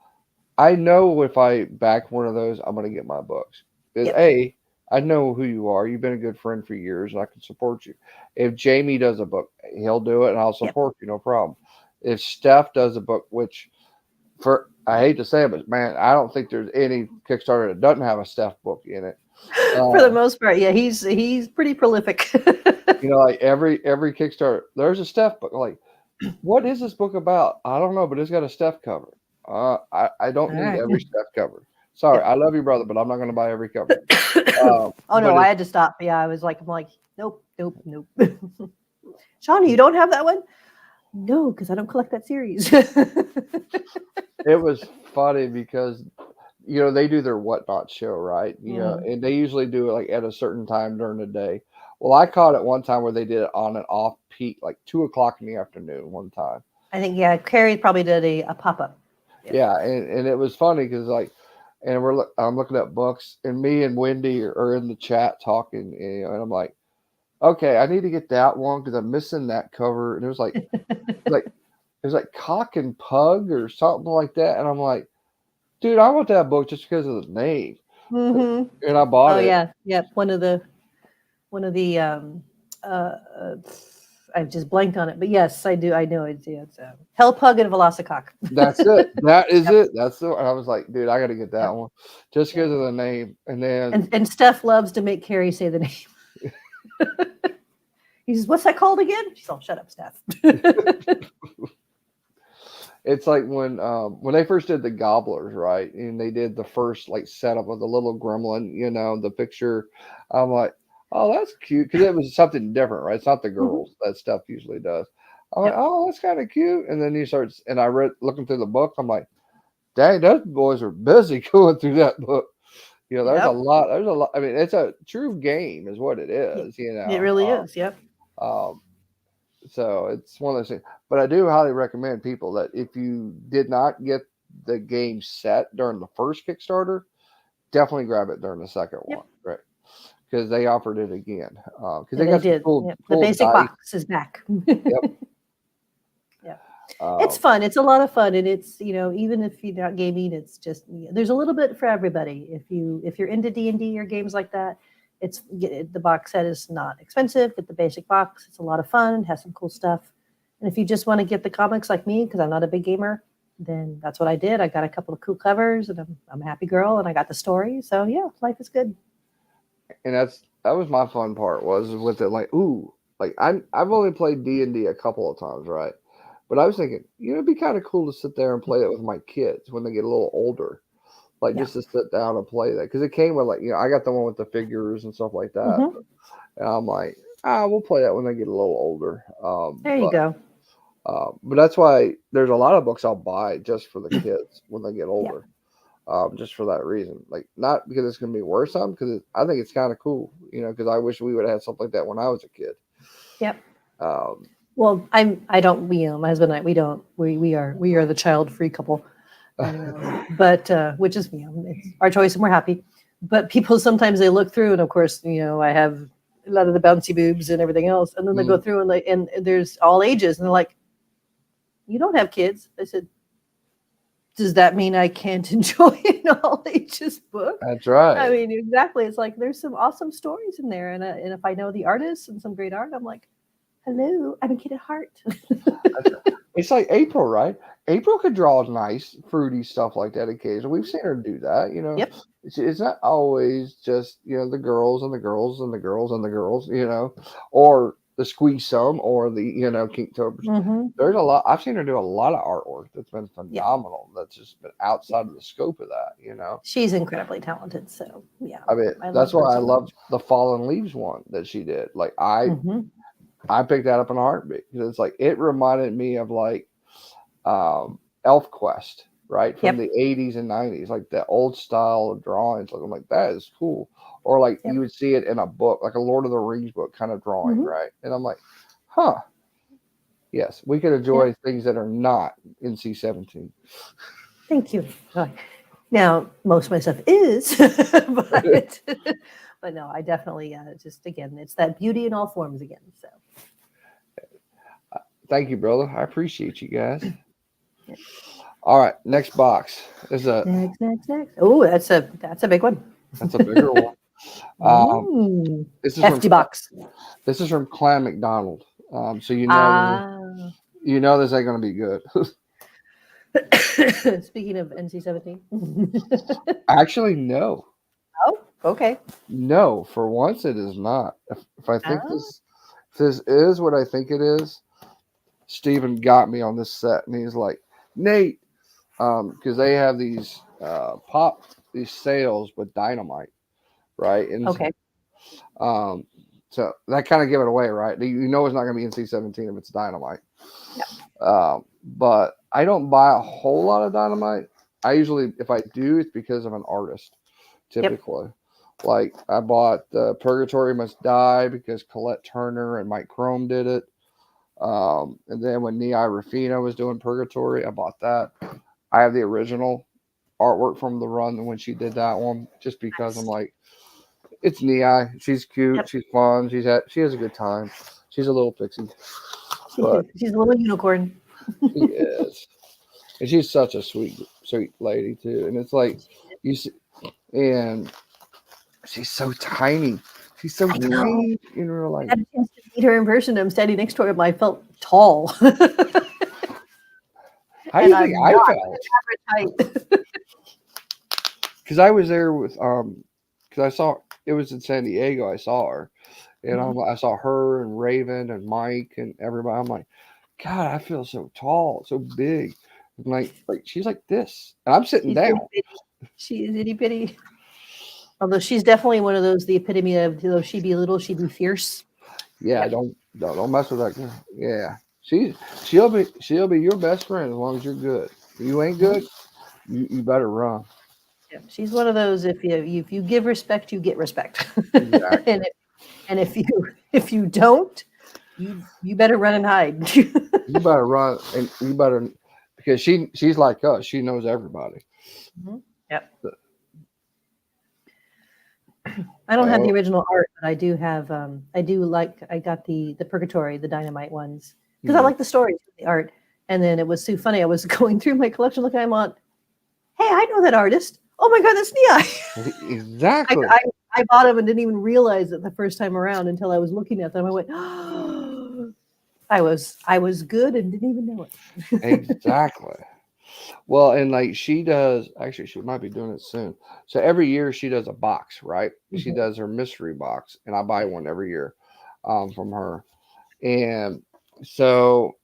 I know if I back one of those, I'm going to get my books. Because Yep. A, I know who you are. You've been a good friend for years, and I can support you. If Jamie does a book, he'll do it, and I'll Yep. support you, no problem. If Steph does a book, which for I hate to say it, but man, I don't think there's any Kickstarter that doesn't have a Steph book in it. For the Uh, most part, yeah, he's pretty prolific. like every Kickstarter, there's a Steph book. Like, what is this book about? I don't know, but it's got a Steph cover. I don't All need right. every Steph cover. Sorry, Yep. I love you, brother, but I'm not going to buy every cover. Oh no, But I it's, had to stop. Yeah, I'm like, nope. Shawnee, you don't have that one? No, because I don't collect that series. it was funny because they do their whatnot show, right? Mhm. And they usually do it like at a certain time during the day. Well, I caught it one time where they did it on an off peak, like 2 o'clock in the afternoon one time. I think Carrie probably did a pop up. Yep. Yeah, and it was funny because like, and I'm looking at books, and me and Wendy are in the chat talking, and I'm like, okay, I need to get that one because I'm missing that cover, and it was like it was like Cock and Pug or something like that, and I'm like, dude, I want that book just because of the name, Mm-hmm. and I bought Oh it. yeah, yep. One of the uh, I just blanked on it, but yes, I do. I know it's Hell Pug and Velocicock. That's it. That is Yep. it. That's the. And I was like, dude, I got to get that Yep. one just Yep. because of the name, and then. And Steph loves to make Carrie say the name. He says, "What's that called again?" She's all, "Shut up, Steph." It's like when they first did the Gobblers, right? And they did the first like setup of the little gremlin, the picture. I'm like, oh, that's cute because it was something different, right? It's not the Mhm. girls that stuff usually does. I'm like, Yep. oh, that's kind of cute. And then you start, and I read looking through the book. I'm like, dang, those boys are busy going through that book. There's a Yep. lot. There's a lot. I mean, it's a true game, is what it It, is. it really is. Yep. Um, so it's one of those things. But I do highly recommend people that if you did not get the game set during the first Kickstarter, definitely grab it during the second Yep. one, right? Because they offered it again. Because Yeah, they they got some did. cool Yep. The cool basic dice. box is back. Yep. Yeah. It's Um, fun. It's a lot of fun, and it's even if you're not gaming, it's just there's a little bit for everybody. If you're into D&D or games like that, the box set is not expensive. Get the basic box. It's a lot of fun. Has some cool stuff. And if you just want to get the comics like me, because I'm not a big gamer, then that's what I did. I got a couple of cool covers, and I'm a happy girl, and I got the story. So yeah, life is good. and that was my fun part was with it. Like, ooh, like I've only played D&D a couple of times, right? But I was thinking, it'd be kind of cool to sit there and play it with my kids when they get a little older. Like Yeah. just to sit down and play that because it came with like I got the one with the figures and stuff like that. Hmm. And I'm like, we'll play that when they get a little older. There you go. But that's why there's a lot of books I'll buy just for the kids when they get Yeah. older. Just for that reason, like not because it's gonna be worth something, because I think it's kind of cool, because I wish we would have had something like that when I was a kid. Yep. Um, Well, I don't. My husband and I, we don't. We are the child-free couple, but which is it's our choice, and we're happy. But people sometimes they look through, and of course, I have a lot of the bouncy boobs and everything else, and then they go mm, through and there's all ages, and they're like, "You don't have kids." I said, "Does that mean I can't enjoy an all ages book?" that's I right. mean, exactly. It's like there's some awesome stories in there, and if I know the artists and some great art, I'm like, hello, I'm a kid at heart. It's like April, right? April could draw nice, fruity stuff like that occasionally. We've seen her do that, Yep. It's not always just, the girls and the girls and the girls and the girls, or the Squeeze Some or the Kinktober. Mm-hmm. There's a lot. I've seen her do a lot of artwork that's been Yeah. phenomenal. That's just been outside of the scope of that. She's incredibly talented. So yeah, I mean, I love that's her why I so much. love the Fallen Leaves one that she did. Like Mm-hmm. I picked that up in a heartbeat because it's like it reminded me of like Elf Quest, right, from Yep. the 80s and 90s, like the old style of drawings. Like I'm like that is cool, or like Yep. you would see it in a book, like a Lord of the Rings book kind of drawing, Mm-hmm. right? And I'm like, huh, yes, we can Yeah. enjoy things that are not NC-17. Thank you. Now, most of my stuff is, but but no, I definitely just again, it's that beauty in all forms again. So Thank you, brother. I appreciate you guys. yeah. All right, next box is Next. Oh, that's a big one. that's a bigger one. This is Hefty from box. This is from Clan McDonald. So Ah. this ain't gonna be good. Speaking of NC-17. Actually, no. Oh, okay. No, for once it is not. If I think Ah. this is what I think it is, Steven got me on this set and he's like, Nate, because they have these these sales with dynamite, right? And Okay. so that kind of give it away, right? You know it's not gonna be NC-17 if it's dynamite. Yeah. But I don't buy a whole lot of dynamite. I usually, if I do, it's because of an artist, typically. Yep. Like I bought Purgatory Must Die because Colette Turner and Mike Crome did it. And then when Nia Rafina was doing Purgatory, I bought that. I have the original artwork from the run when she did that one, just because nice. I'm like, it's Nia. She's cute. Yep. She's fun. She has a good time. She's a little pixie. She's a little unicorn. She is. And she's such a sweet lady too. And it's like you see, and she's so tiny. She's so tiny in real life. I had a chance to meet her in person. I'm standing next to her, and I felt tall. How do you think I felt? Because I was there with because I saw it was in San Diego. I saw her, and I saw her and Raven and Mike and everybody. I'm like, God, I feel so tall, so big. And like she's like this, and I'm sitting down. She is itty bitty. Although she's definitely one of those, the epitome of, though she be little, she be fierce. Yeah, yep. Don't mess with that girl. Yeah, she'll be your best friend as long as you're good. If you ain't good, you better run. Yeah, she's one of those. If you give respect, you get respect. Exactly. and if you don't, you better run and hide. You better run, and you better, because she's like us. She knows everybody. Mm-hmm. Yep. I don't have the original art, but I do have. I got the Purgatory, the Dynamite ones, because I like the stories, the art. And then it was so funny. I was going through my collection, looking. I'm on. Hey, I know that artist. Oh my God, that's Nia. Exactly. I bought them and didn't even realize it the first time around until I was looking at them. I went, oh, I was good and didn't even know it. Exactly. Well, and like she does, actually, she might be doing it soon. So every year she does a box, right? Mm-hmm. She does her mystery box, and I buy one every year from her. And so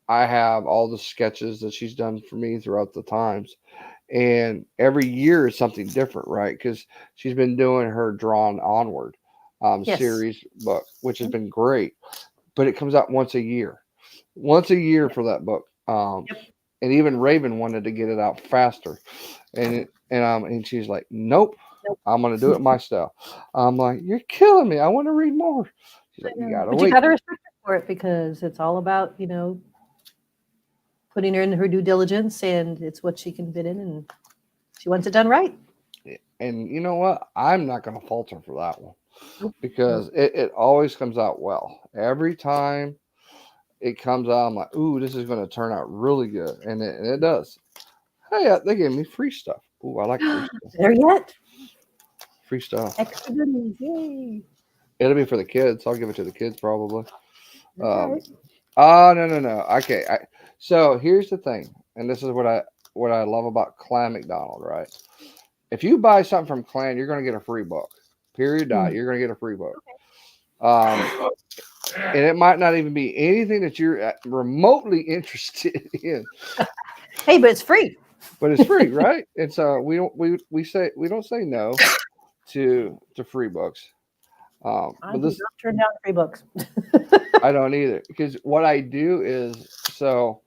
I have all the sketches that she's done for me throughout the times. And every year is something different, right? Because she's been doing her Drawn Onward series book, which has been great. But it comes out once a year for that book. And even Raven wanted to get it out faster, and she's like, nope, I'm gonna do it my style. I'm like, you're killing me. I want to read more. She's like, you gotta wait. You gotta respect her for it because it's all about putting her in her due diligence, and it's what she can fit in, and she wants it done right. And you know what? I'm not gonna fault her for that one because it always comes out well every time. It comes out, I'm like, ooh, this is going to turn out really good. And it does. Hey, they gave me free stuff. Ooh, I like free stuff. There yet? Free stuff. Extra goodies, yay. It'll be for the kids. I'll give it to the kids probably. No. Okay. So here's the thing. And this is what I love about Clan McDonald, right? If you buy something from Clan, you're going to get a free book. Period. You're going to get a free book. Okay. and it might not even be anything that you're remotely interested in, Hey, but it's free. but it's free, right? And so we don't say no to free books. I But do this not turn down free books. I don't either, because what I do is, so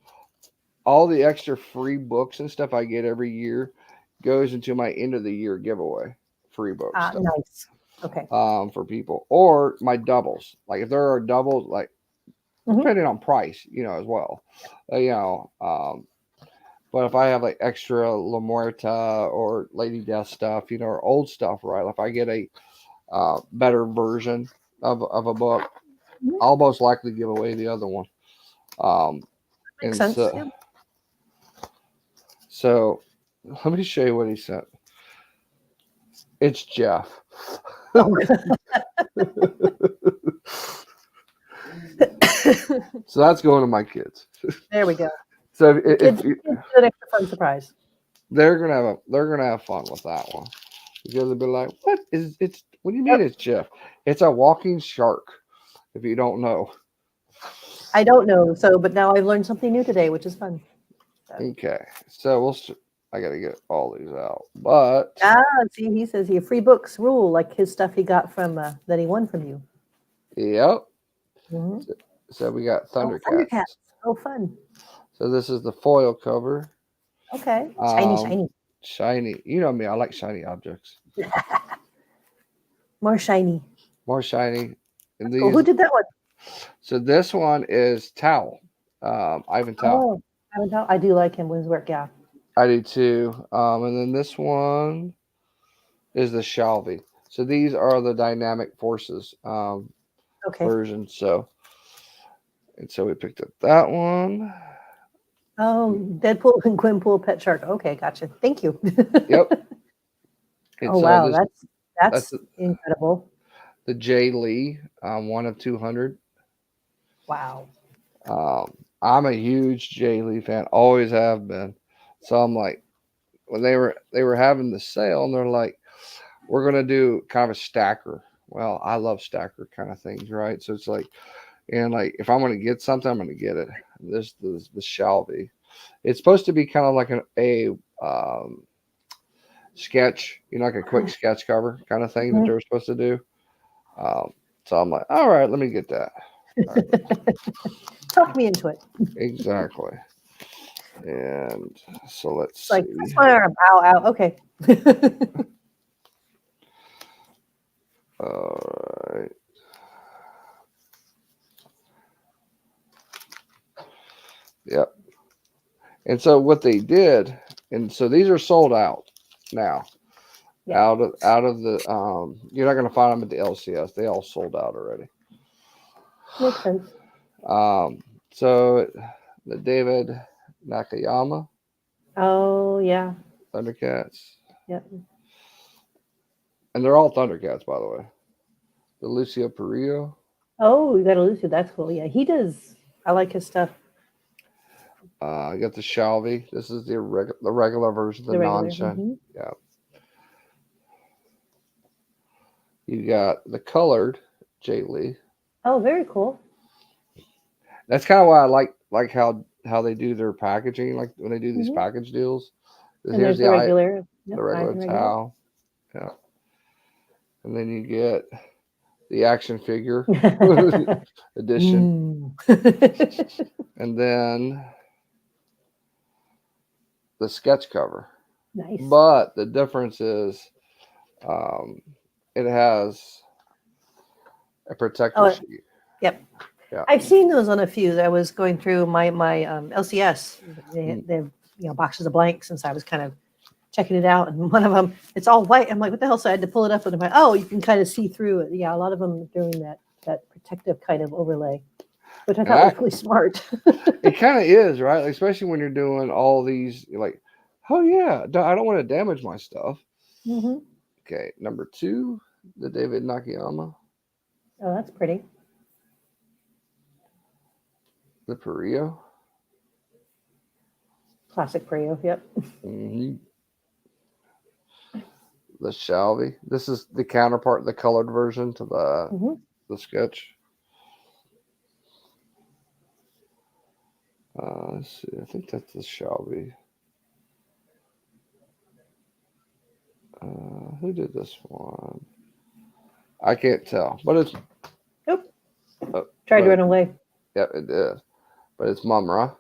all the extra free books and stuff I get every year goes into my end of the year giveaway, free book stuff, Nice. Okay. for people, or my doubles. Like if there are doubles, like Mhm. depending on price, as well, but if I have like extra La Muerta or Lady Death stuff, or old stuff, right? If I get a better version of a book, Mhm. I'll most likely give away the other one. Um, Makes and sense. so, Yeah. so let me show you what he sent. It's Jeff. Oh, So that's going to my kids. there we go. So Kids get an extra fun surprise. they're gonna have fun with that one, because they'll be like, "What is it's? What do you mean Yep. it's Jeff? It's a walking shark." If you don't know, I don't know. So, but now I've learned something new today, which is fun. okay. So I gotta get all these out, but Ah, see, he says he free books rule like his stuff he got from that he won from you. yep. Hmm. So we got Oh, Thundercats. Thundercats. Oh, fun. So this is the foil cover. Okay. Shiny, Um, shiny. shiny. You know me. I like shiny objects. More shiny. More shiny. And Cool. Who these. did that one? So this one is Towel. Ivan Towel. Oh, I do like him with his work. Yeah. I do too. And then this one is the Shalvey. So these are the dynamic forces Okay. versions. So we picked up that one. Oh, Deadpool and Gwenpool Pet Shark. Okay, gotcha. Thank you. Yep. Oh It's wow, this that's that's incredible. the Jay Lee, 1 of 200. Wow. I'm a huge Jay Lee fan, always have been. So I'm like, when they were having the sale, and they're like, we're gonna do kind of a stacker. Well, I love stacker kind of things, right? So it's like, and like if I'm gonna get something, I'm gonna get it. This shall be. It's supposed to be kind of like a sketch, like a quick sketch cover kind of thing that they Mhm. were supposed to do. Um, so I'm like, all right, let me get that. All right, Talk me into it. exactly. And so let's It's like see. that's my arm. Ow, ow. Okay. All right. Yep. And so what they did, and so these are sold out now. Yeah. Out of the you're not going to find them at the LCS. They all sold out already. Makes sense. So the David Nakayama Oh yeah. Thundercats, Yep. and they're all Thundercats, by the way. The Lucio Perillo. Oh, you got a Lucy. That's cool. Yeah, he does. I like his stuff. I got the Shalvey. This is the regular version, the The regular. non-shine. Hmm. Yeah. You got the colored Jay Lee. Oh, very cool. That's kind of why I like how they do their packaging, like when they do these Hmm. package deals. 'Cause And here's there's the regular. Yep, the regular regular. towel, yeah, and then you get the action figure edition, Mm. and then the sketch cover. Nice. But the difference is, um, it has a protector Oh, sheet. yep. Yeah. I've seen those on a few. I was going through my LCS. Mm. They have boxes of blanks, since I was kind of checking it out, and one of them it's all white. I'm like, what the hell? So I had to pull it up, and I'm like, oh, you can kind of see through it. Yeah, a lot of them are doing that protective kind of overlay, which I thought was really smart. It kind of is, right? Like, especially when you're doing all these, you're like, oh yeah, I don't want to damage my stuff. Hmm. Okay, number 2, the David Nakayama, Oh, that's pretty. the Perillo. Classic Prio. Yep. Hmm. The Shalvey. This is the counterpart, the colored version to Hmm. the sketch. Let's see. I think that's the Shelby. Who did this one? I can't tell, but it's Nope. uh, Tried to but run away. yeah, it is. But it's Mumra.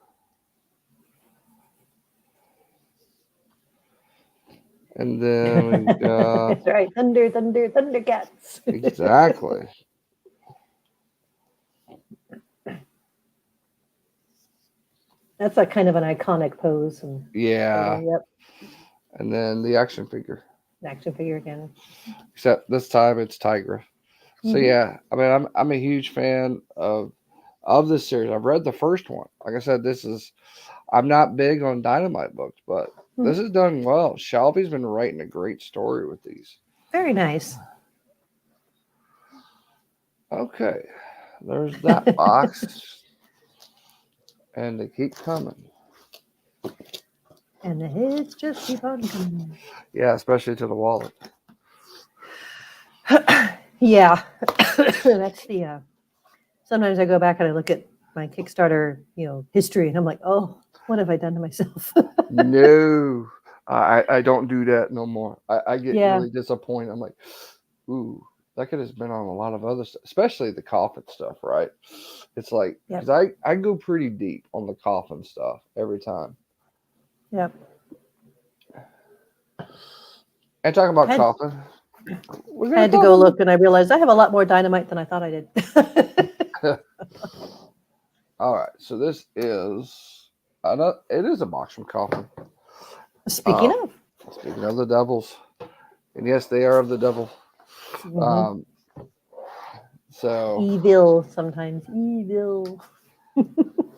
And then we got That's right. Thundercats. exactly. That's a kind of an iconic pose. And Yeah. yep, And then the action figure. action figure again. Except this time it's Tigra. So Mhm. yeah, I mean I'm a huge fan of this series. I've read the first one. Like I said, I'm not big on Dynamite books, but this Mhm. is done well. Shelby's been writing a great story with these. Very nice. Okay. There's that box. And they keep coming. And the hits just keep on coming. Yeah, especially to the wallet. Yeah. That's the sometimes I go back and I look at my Kickstarter, history, and I'm like, oh, what have I done to myself? No. I don't do that no more. I get Yeah. really disappointed. I'm like, ooh, that could have been on a lot of other stuff, especially the Coffin stuff, right? It's like, Yep. because I go pretty deep on the Coffin stuff every time. Yep. And talking about Had- Coffin, I had to go look, and I realized I have a lot more Dynamite than I thought I did. All right, so this is it is a box from Coffin. Speaking of. Speaking of the devils, and yes, they are of the devil. Mhm. So Evil, sometimes evil.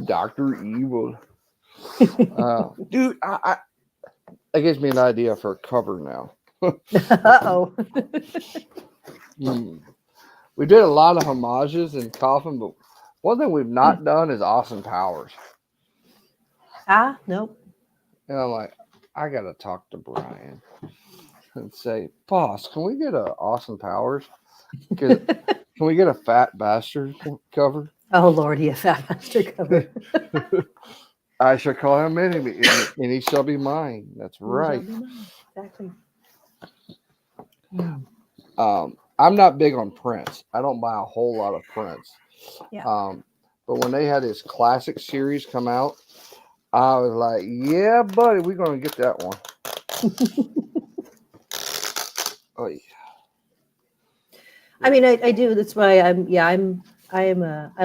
Dr. Evil. Dude, that gives me an idea for a cover now. Uh-oh. We did a lot of homages in Coffin, but one thing we've not done is Austin Powers. Nope. And I'm like, I gotta talk to Brian and say, boss, can we get a Austin Powers? Can we get a Fat Bastard cover? Oh, Lord, he a fat bastard cover. I shall call him enemy, and he shall be mine. That's right. Exactly. I'm not big on prints. I don't buy a whole lot of prints. Yeah. But when they had his classic series come out, I was like, yeah, buddy, we're gonna get that one. Oh yeah. I mean, I do. That's why I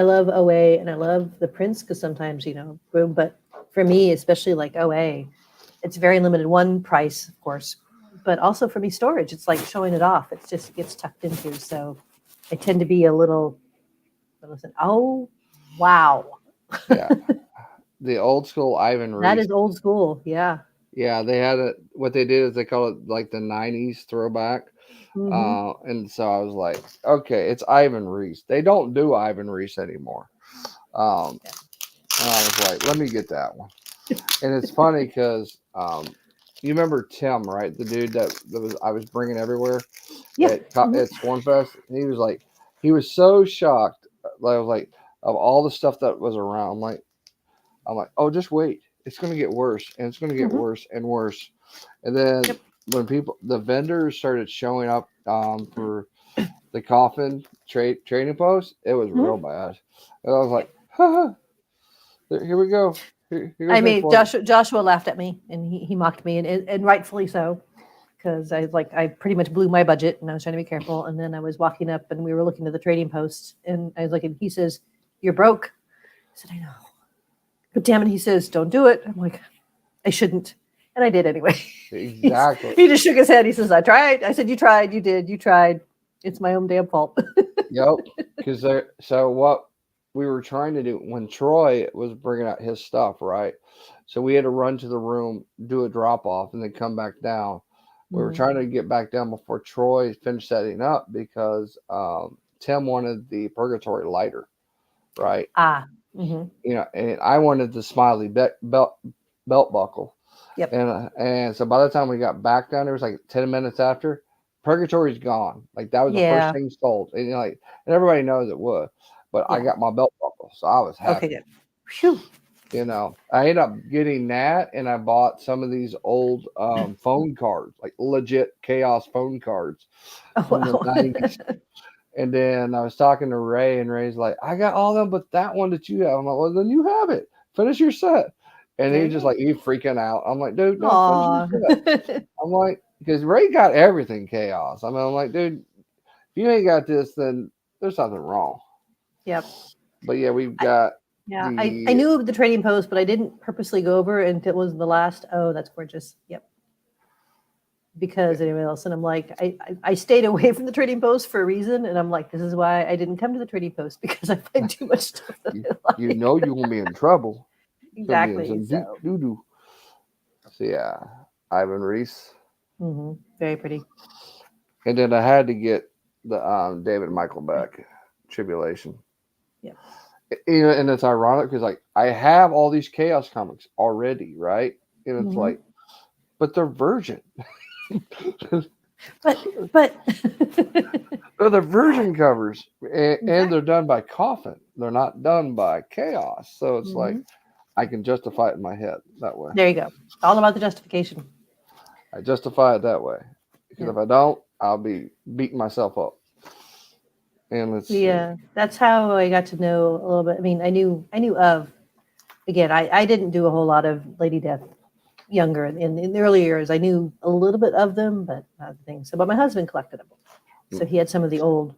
love OA and I love the prints because sometimes, boom. But for me, especially like OA, it's very limited. One price, of course, but also for me, storage. It's like showing it off. It's just gets tucked into. So I tend to be a little, listen, oh, wow. Yeah. The old school Ivan Reese. That is old school. Yeah. Yeah, they had it. What they did is they call it like the '90s throwback. Mm-hmm. And so I was like, okay, it's Ivan Reese. They don't do Ivan Reese anymore. And I was like, let me get that one. And it's funny because you remember Tim, right? The dude that I was bringing everywhere at Swarmfest. He was so shocked. I was like, of all the stuff that was around, I'm like, oh, just wait. It's going to get worse, and it's going to get worse and worse. And then when the vendors started showing up for the Coffin trading post, it was real bad. And I was like, here we go. I mean, Joshua laughed at me and he mocked me, and rightfully so, because I pretty much blew my budget and I was trying to be careful. And then I was walking up and we were looking at the trading post and I was looking, he says, "You're broke." I said, "I know. But damn it," he says, "Don't do it." I'm like, "I shouldn't." And I did anyway. Exactly. He just shook his head. He says, "I tried." I said, "You tried. You did. You tried. It's my own damn fault." Yep. Because so what we were trying to do when Troy was bringing out his stuff, right? So we had to run to the room, do a drop off, and then come back down. We were trying to get back down before Troy finished setting up because Tim wanted the Purgatory lighter, right? And I wanted the Smiley belt buckle. Yep. And so by the time we got back down, there was like 10 minutes after. Purgatory's gone. Like that was the first thing sold, and and everybody knows it would. But I got my belt buckle, so I was happy. Okay, good. Phew. You know, I ended up getting that, and I bought some of these old phone cards, like legit Chaos phone cards Oh, from the wow. 90s. And then I was talking to Ray, and Ray's like, I got all them, but that one that you have. I'm like, well, then you have it. Finish your set. And There he's you just go. like, he freaking out. I'm like, dude, no, finish your Aw. set. I'm like, because Ray got everything Chaos. I mean, I'm like, dude, if you ain't got this, then there's something wrong. Yep. But yeah, we've I, got yeah, I the knew of the trading post, but I didn't purposely go over it until it was the last. Oh, that's gorgeous. Yep. Because anyone else, and I'm like, I stayed away from the trading post for a reason, and I'm like, this is why I didn't come to the trading post because I find too much stuff that you, I you like. know you're gonna be in trouble. You're gonna be in Exactly. some doo So, doo doo. So yeah, Ivan Reese. very pretty. And then I had to get the David Michael Beck Tribulation. Yep. You know, and it's ironic because like I have all these Chaos comics already, right? And it's hmm like, but they're version. but They're the version covers, and they're exactly. done by Coffin. They're not done by Chaos. So it's like hmm I can justify it in my head that way. There you go. All about the justification. I justify it that way because Yeah. if I don't, I'll be beating myself up. And let's see. Yeah. That's how I got to know a little bit. I mean, I knew of again. I didn't do a whole lot of Lady Death younger in the early years. I knew a little bit of them, but not the things. So, but my husband collected them. So he had some of the old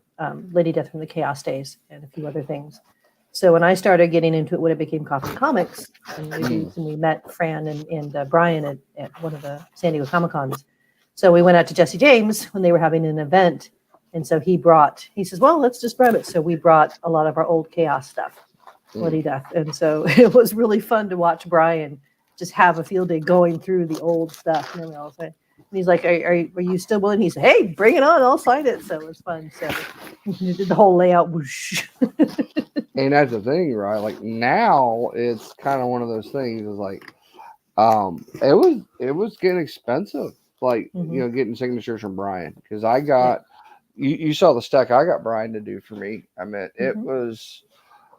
Lady Death from the Chaos days and a few other things. So when I started getting into it, when it became Coffin Comics, and we met Fran and Brian at one of the San Diego Comic Cons. So we went out to Jesse James when they were having an event. And so he says, well, let's just grab it. So we brought a lot of our old Chaos stuff, Lady Death. And so it was really fun to watch Brian just have a field day going through the old stuff. And else. And he's like, are you still willing? He said, hey, bring it on. I'll sign it. So it was fun. So he did the whole layout. Whoosh. And that's the thing, right? Like now it's kind of one of those things is like it was getting expensive, like getting signatures from Brian because I Yeah. got you saw the stack I got Brian to do for me. I mean it hmm was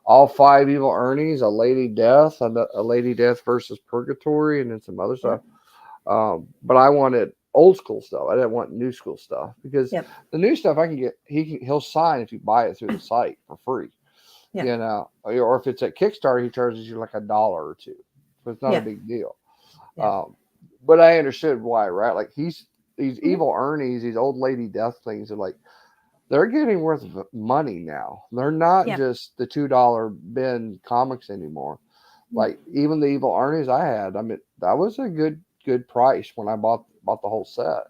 all five evil Ernies, a Lady Death, a Lady Death versus Purgatory, and then some other Yeah. stuff. But I wanted old school stuff. I didn't want new school stuff because Yep. the new stuff I can get he'll sign if you buy it through the site for free. Yeah. You know, or if it's at Kickstarter, he charges you like $1 or $2, so it's not a Yeah. big deal. Yeah. But I understood why, right? Like these hmm evil Ernies, these old Lady Death things are like they're getting worth money now. They're not Yeah. just the $2 bin comics anymore. Yeah. Like even the evil Ernies I had, I mean that was a good price when I bought the whole set.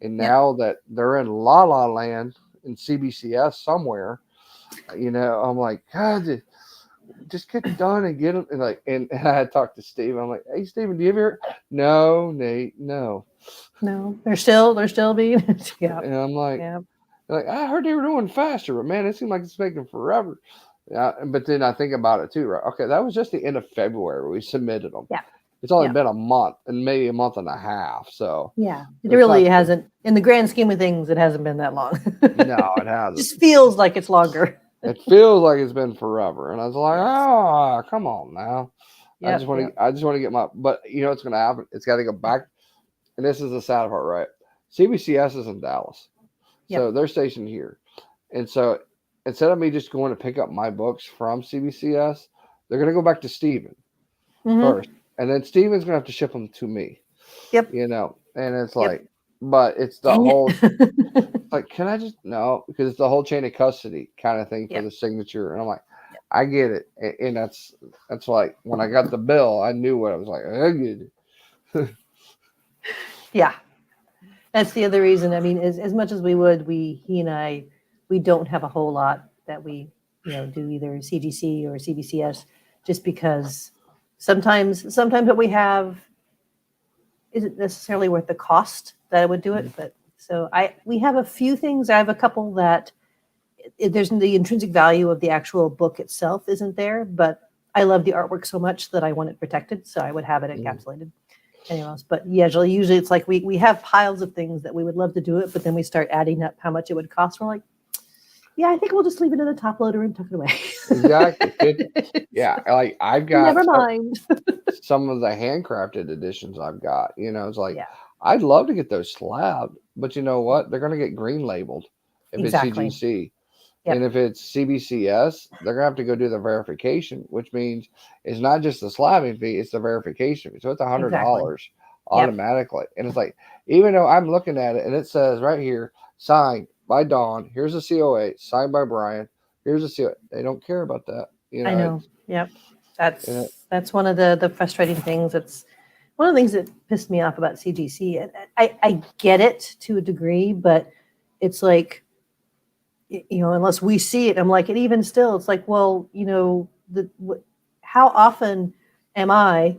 And Yeah. now that they're in La La Land in CBCS somewhere, I'm like, God, just get done and get them. And I had talked to Steve. I'm like, hey, Steven, do you ever? No, Nate, no. No, they're still being. Yeah. And I'm Yeah. like, I heard they were doing faster, but man, it seemed like it's taking forever. Yeah, but then I think about it too, right? Okay, that was just the end of February. We submitted them. Yeah. It's only Yeah. been a month and maybe a month and a half. So Yeah. It it's really not, hasn't, in the grand scheme of things, it hasn't been that long. no, it hasn't. Just feels like it's longer. It feels like it's been forever. And I was like, Yes. oh, come on now. Yep. Yep. I just want to get my, but you know what's going to happen? It's got to go back. And this is the sad part, right? CBCS is in Dallas. So Yep. they're stationed here. And so instead of me just going to pick up my books from CBCS, they're going to go back to Steven hmm first. And then Steven's going to have to ship them to me, Yep. and it's Yep. like, but it's the Dang whole, it. like, can I just, no, because it's the whole chain of custody kind of thing for Yep. the signature. And I'm like, Yep. I get it. And that's like, when I got the bill, I knew what I was like. I get it. Yeah. That's the other reason. I mean, as much as he and I, we don't have a whole lot that we, do either CGC or CBCS, just because sometimes what we have isn't necessarily worth the cost that I would do it. But so we have a few things. I have a couple that there's the intrinsic value of the actual book itself isn't there, but I love the artwork so much that I want it protected. So I would have it encapsulated. Anyone else? But usually it's like we have piles of things that we would love to do it, but then we start adding up how much it would cost. We're like, Yeah, I think we'll just leave it in the top loader and tuck it away. Exactly. Yeah, like I've got Never mind. some of the handcrafted editions I've got. It's like Yeah, I'd love to get those slabbed, but you know what? They're gonna get green labeled if it's exactly. CGC. And Yep, if it's CBCS, they're gonna have to go do the verification, which means it's not just the slabbing fee; it's the verification fee. So it's exactly. $100 Yep. automatically. And it's like, even though I'm looking at it and it says right here, signed by Dawn. Here's a COA, signed by Brian. Here's a COA. They don't care about that. I know. It's Yep. and That's one of the frustrating things. It's one of the things that pissed me off about CGC. And I get it to a degree, but it's like, unless we see it, I'm like, and even still, it's like, well, how often am I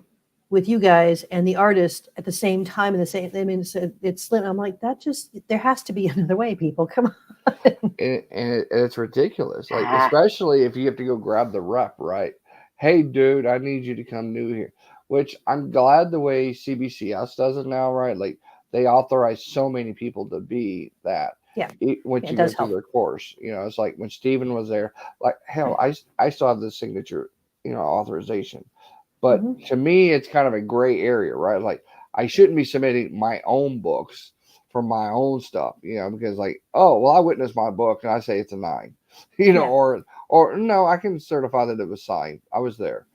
with you guys and the artist at the same time in the same? I mean, it's slim. I'm like, there has to be another way, people. Come on. it's ridiculous. Like, especially if you have to go grab the rep, right? Hey, dude, I need you to come new here. Which I'm glad the way CBCS does it now, right? Like, they authorize so many people to be that. Yeah, Once it you go does through help. their course, it's like when Steven was there, like, hell, I still have the signature, authorization. But Mhm. to me, it's kind of a gray area, right? Like, I shouldn't be submitting my own books for my own stuff, because like, oh, well, I witnessed my book and I say it's a 9, Yeah, or no, I can certify that it was signed. I was there.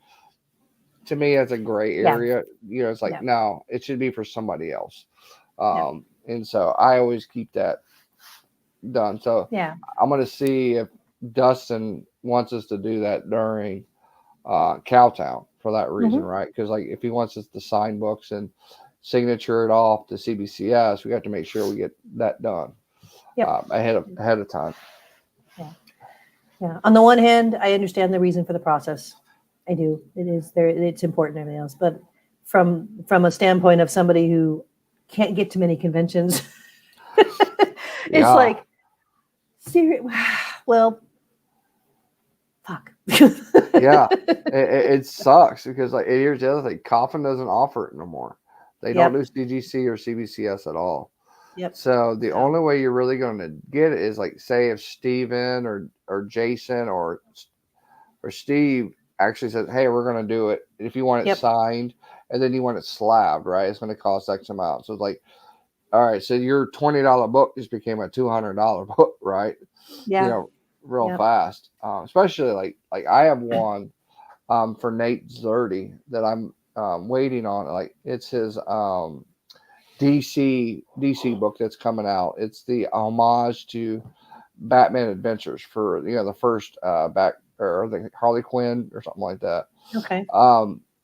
To me, that's a gray yeah, area. It's like, yeah, no, it should be for somebody else. yeah, And so I always keep that done. So yeah. I'm gonna see if Dustin wants us to do that during Cowtown for that reason, Hmm. right? Because like if he wants us to sign books and signature it off to CBCS, we have to make sure we get that done Yep. ahead of time. Yeah. Yeah. On the one hand, I understand the reason for the process. I do. It is there. It's important and everything else. But from a standpoint of somebody who can't get to many conventions, it's Yeah, like, serious. Well, fuck. yeah. It sucks because like here's the other thing: Coffin doesn't offer it no more. They don't do Yep. CGC or CBCS at all. Yep. So the So. only way you're really going to get it is like say if Steven or Jason or Steve actually says, "Hey, we're going to do it. If you want it Yep. signed and then you want it slabbed, right? It's going to cost X amount." So it's like, all right, so your $20 book just became a $200 book, right? You Yeah. know, real Yep. fast. Especially like I have one for Nate Zerdy that I'm waiting on. Like it's his DC book that's coming out. It's the homage to Batman Adventures for the first back or the Harley Quinn or something like that. Okay.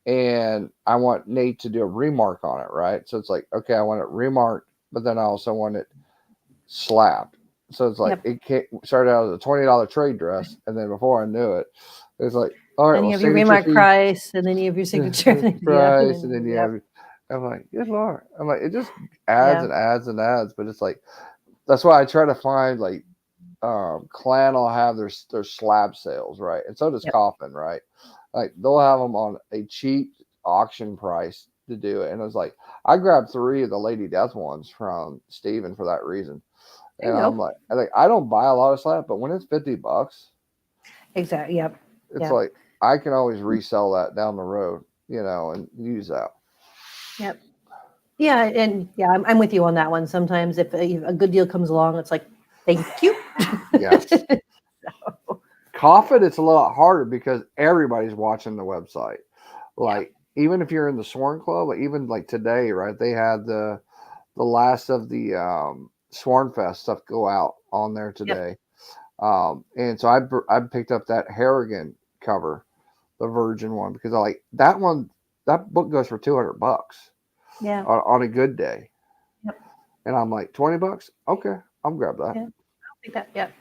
And I want Nate to do a remark on it, right? So it's like, okay, I want it remarked, but then I also want it slabbed. So it's like Yep. it started out as a $20 trade dress, and then before I knew it, it's like, all right, Then well, you have your signature remark fee, price, and then you have your signature. Yeah. And price, and then then, you yep. have. I'm like, good lord. I'm like, it just adds Yeah. and adds and adds, but it's like that's why I try to find like Clan will have their slab sales, right? And so does Yep. Coffin, right? Like they'll have them on a cheap auction price to do it. And it was like I grabbed 3 of the Lady Death ones from Steven for that reason. There And you I'm go. like, I don't buy a lot of slab, but when it's $50, Exactly. Yep. it's Yep. like I can always resell that down the road, and use that. Yep. Yeah, and yeah, I'm with you on that one. Sometimes if a good deal comes along, it's like, thank you. Yes. Coffin, it's a little harder because everybody's watching the website. Yeah. Like even if you're in the Sworn Club, like even like today, right? They had the last of the Sworn Fest stuff go out on there Yep. today. And so I picked up that Harrigan cover, the Virgin one, because I like that one. That book goes for $200 Yeah. on a good day, Yep. and I'm like $20. Okay, I'll grab that. Yeah. I'll take that. Yep.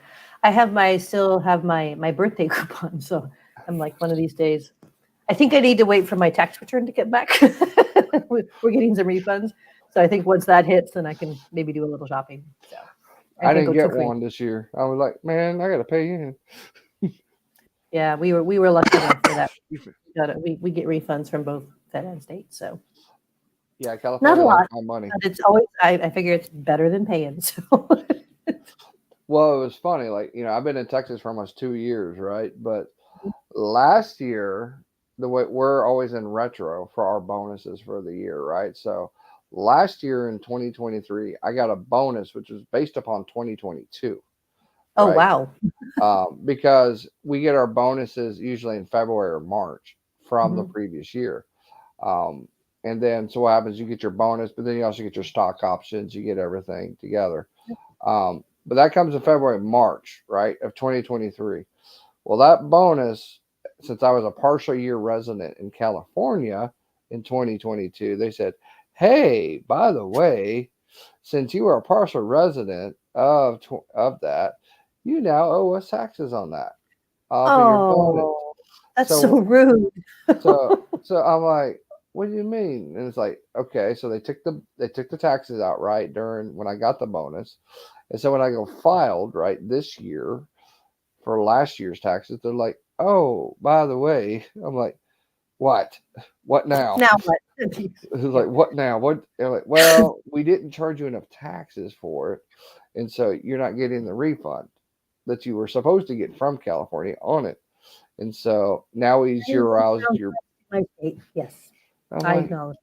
Still have my birthday coupon, so I'm like one of these days. I think I need to wait for my tax return to get back. We're getting some refunds, so I think once that hits, then I can maybe do a little shopping. So I I can't didn't go too get crazy. one this year. I was like, man, I got to pay in. Yeah, we were lucky enough for that. We get refunds from both Fed and state, so Yeah, not a California likes lot, my money. but it's always I figure it's better than paying. So Well, it was funny. Like, I've been in Texas for almost 2 years, right? But last year, the way we're always in retro for our bonuses for the year, right? So last year in 2023, I got a bonus which was based upon 2022, Oh, right? wow. Because we get our bonuses usually in February or March from the Mhm. previous year. Um, and then, so what happens? You get your bonus, but then you also get your stock options. You get everything together. But that comes in February, March, right, of 2023. Well, that bonus, since I was a partial year resident in California in 2022, they said, "Hey, by the way, since you are a partial resident of that, you now owe us taxes on that off of your bonus." Oh, that's so So rude. so I'm like, "What do you mean?" And it's like, okay, so they took the taxes out right during when I got the bonus, and so when I go filed right this year for last year's taxes, they're like, "Oh, by the way," I'm like, "What? What now?" Now what? It's like, Yep. "What now? What?" They're like, "Well, we didn't charge you enough taxes for it, and so you're not getting the refund that you were supposed to get from California on it." And so now we That zeroed sounds your. like my state. Yes, I'm I like, acknowledge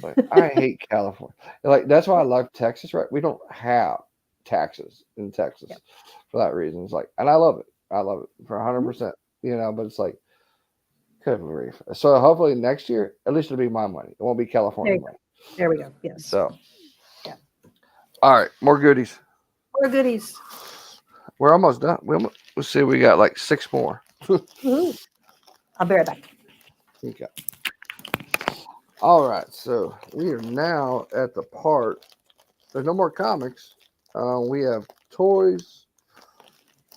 like, I hate California. Like that's why I love Texas, right? We don't have taxes in Yep. Texas for that reason. It's like, and I love it. I love it for Mhm. 100%. But it's like, good grief. So hopefully next year, at least it'll be my money. It won't be There California you go. money. There we go. Yes. So, Yeah. all right, more goodies. More goodies. We're almost done. Let's see. We got like six more. Woohoo. I'll be right back. Okay. All right. So we are now at the part. There's no more comics. We have toys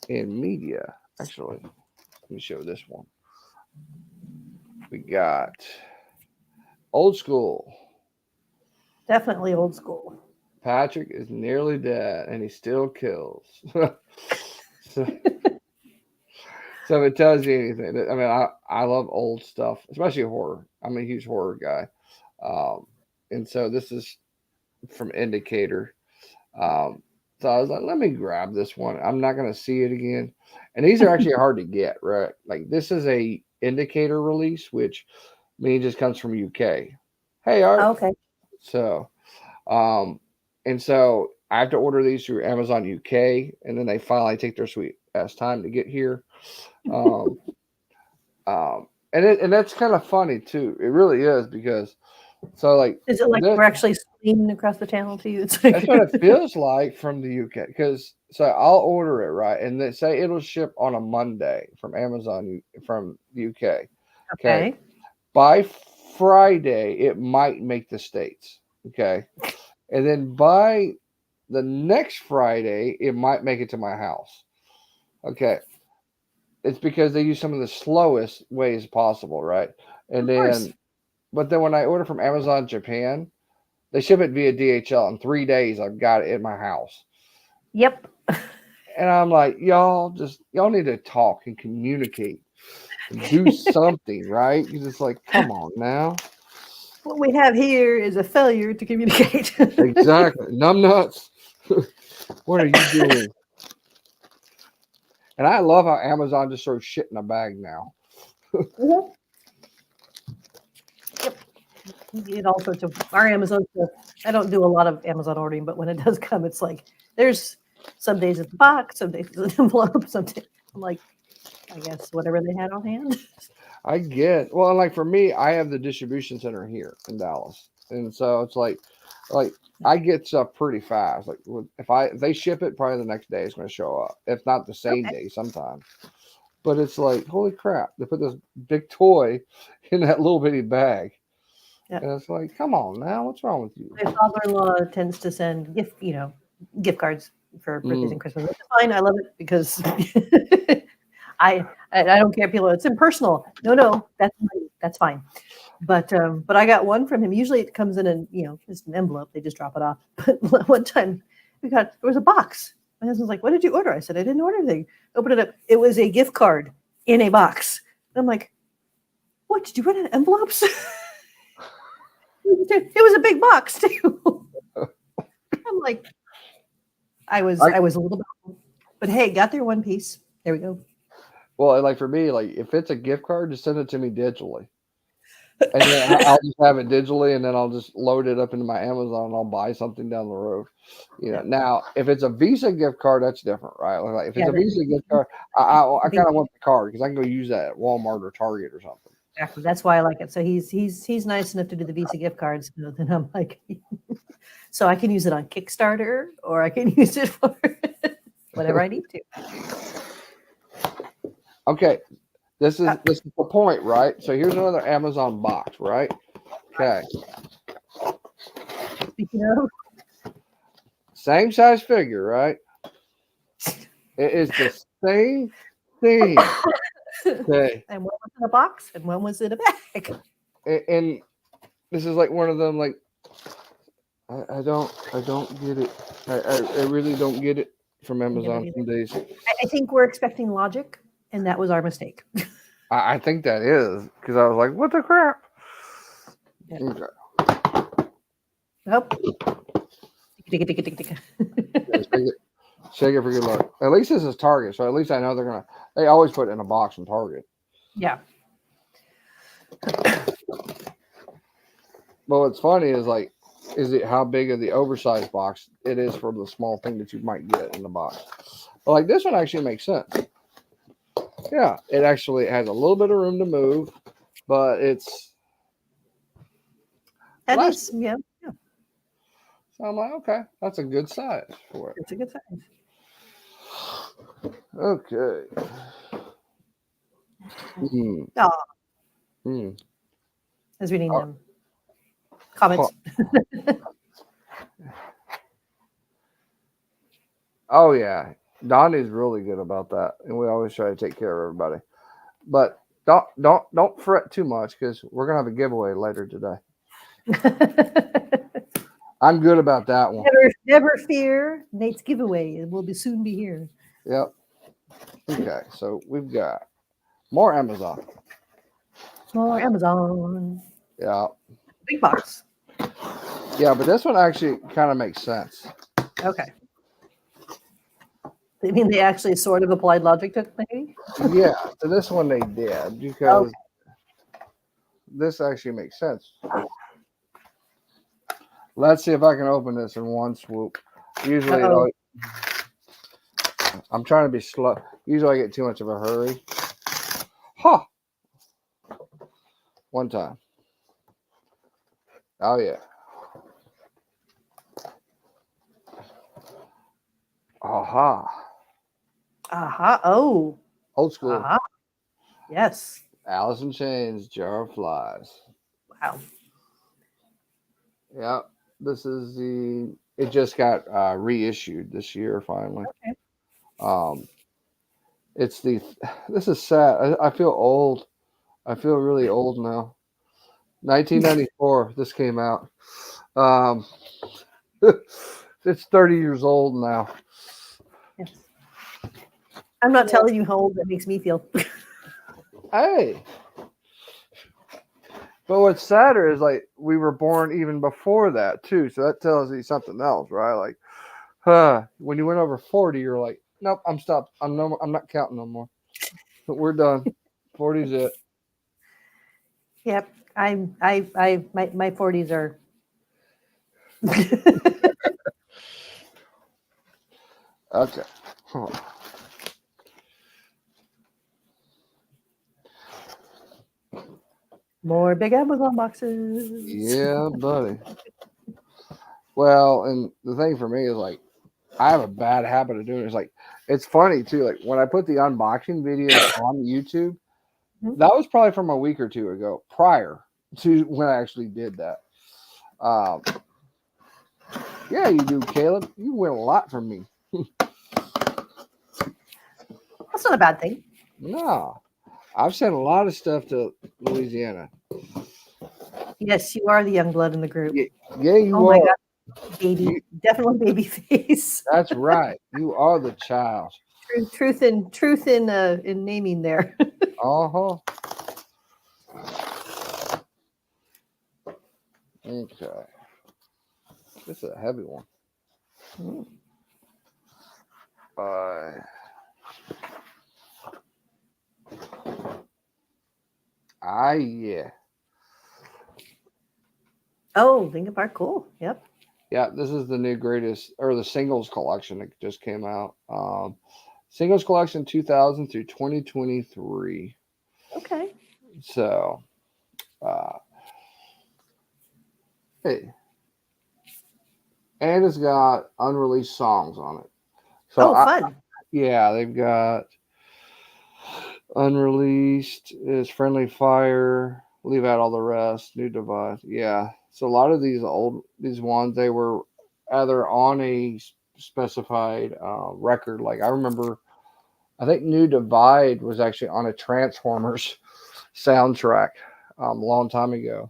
and media. Actually, let me show this one. We got old school. Definitely old school. Patrick is nearly dead and he still kills. so, so if it tells you anything, I mean, I love old stuff, especially horror. I'm a huge horror guy. Um, and so this is from Indicator. Um, so I was like, let me grab this one. I'm not going to see it again. And these are actually hard to get, right? Like this is a Indicator release, which means it comes from UK. Hey, Art. Okay. So, um, and so I have to order these through Amazon UK, and then they finally take their sweet ass time to get here. Um, and that's kind of funny too. It really is because so like Is it like this, we're actually streaming across the channel to you? It's that's what like it feels like from the UK. Because so I'll order it right, and they say it'll ship on a Monday from Amazon from the UK. Okay, okay. by Friday it might make the states. Okay, and then by the next Friday it might make it to my house. Okay, it's because they use some of the slowest ways possible, right? And Of course. then, but then when I order from Amazon Japan, they ship it via DHL. In 3 days, I've got it in my house. Yep. And I'm like, y'all need to talk and communicate and do something, right? Because it's like, come on now. What we have here is a failure to communicate. Exactly. Numb nuts. What are you doing? And I love how Amazon just throws shit in a bag now. Mhm. Yep. You get all sorts of our Amazon stuff. I don't do a lot of Amazon ordering, but when it does come, it's like there's some days it's a box, some days it's an envelope, some days I'm like, I guess whatever they had on hand. I get well, like for me, I have the distribution center here in Dallas, and so it's like I get stuff pretty fast. Like if they ship it, probably the next day it's going to show up. If not the same Okay. day, sometimes. But it's like holy crap! They put this big toy in that little bitty bag, Yeah. and it's like, come on now, what's wrong with you? My father-in-law tends to send gift cards for birthdays Mm, and Christmas. Which is fine. I love it because I don't care. People, it's impersonal. No, that's money. That's fine. But I got one from him. Usually it comes in just an envelope. They just drop it off. But one time there was a box. My husband's like, "What did you order?" I said, "I didn't order anything." Open it up. It was a gift card in a box. I'm like, "What? Did you run out of envelopes?" It was a big box too. I'm like, I was I a little bit. But hey, got there one piece. There we go. Well, like for me, like if it's a gift card, just send it to me digitally. And then I'll just have it digitally, and then I'll just load it up into my Amazon, and I'll buy something down the road. Now if it's a Visa gift card, that's different, right? Like if it's a Visa gift card, I kind of want the card because I can go use that at Walmart or Target or something. Exactly. That's why I like it. So he's nice enough to do the Visa gift cards. So then I'm like, so I can use it on Kickstarter, or I can use it for whatever I need to. Okay. This is the point, right? So here's another Amazon box, right? Okay. Speaking of, Same size figure, right? It is the same thing. Okay. and one was in a box, and one was in a bag. And this is like one of them. Like I don't get it. I really don't get it from Amazon some days. I think we're expecting logic, and that was our mistake. I think that is because I was like, what the crap? Yeah. Okay. Nope. Shake it for good luck. At least this is Target, so at least I know they always put it in a box from Target. Yeah. But what's funny is like, is it how big of the oversized box it is for the small thing that you might get in the box? But like this one actually makes sense. Yeah, it actually has a little bit of room to move, but it's That is, yeah. So I'm like, okay, that's a good size for it. It's a good size. Okay. I was reading them. Comments. Oh yeah, Donnie's really good about that, and we always try to take care of everybody. But don't fret too much because we're gonna have a giveaway later today. I'm good about that one. Never fear. Nate's giveaway will soon be here. Yep. Okay, so we've got more Amazon. More Amazon. Yeah. Big box. Yeah, but this one actually kind of makes sense. Okay. I mean, they actually sort of applied logic to it, maybe? Yeah, so this one they did because this actually makes sense. Let's see if I can open this in one swoop. Usually, I'm trying to be slow. Usually, I get too much of a hurry. Huh. One time. Oh, yeah. Aha. Aha. Oh. Old school. Aha. Yes. Alice in Chains, Jar of Flies. Wow. Yeah. This is it just got reissued this year finally. Okay. This is sad. I feel old. I feel really old now. 1994, this came out. It's 30 years old now. Yes. I'm not telling you how old that makes me feel. Hey. But what's sadder is like we were born even before that too. So that tells you something else, right? Like, when you went over 40, you're like, nope, I'm stopped. I'm not counting no more. We're done. 40's it. Yep. My 40s are. Okay. Huh. More big Amazon boxes. Yeah, buddy. Well, and the thing for me is like, I have a bad habit of doing it. It's like, it's funny too. Like when I put the unboxing videos on YouTube, that was probably from a week or two ago, prior to when I actually did that. Yeah, you do, Caleb. You win a lot from me. That's not a bad thing. No, I've sent a lot of stuff to Louisiana. Yes, you are the young blood in the group. Yeah, you are. My God. Baby, definitely baby face. That's right. You are the child. Truth in naming there. Uh-huh. Okay. This is a heavy one. Yeah. Oh, Linkin Park, cool. Yep. Yeah, this is the new greatest, or the singles collection that just came out. Singles collection 2000 through 2023. Okay. So, uh, hey, and it's got unreleased songs on it. So, Oh, fun. yeah, they've got unreleased is Friendly Fire. Leave out all the rest. New Divide. Yeah. So a lot of these ones, they were either on a specified record. Like I remember, I think New Divide was actually on a Transformers soundtrack a long time ago.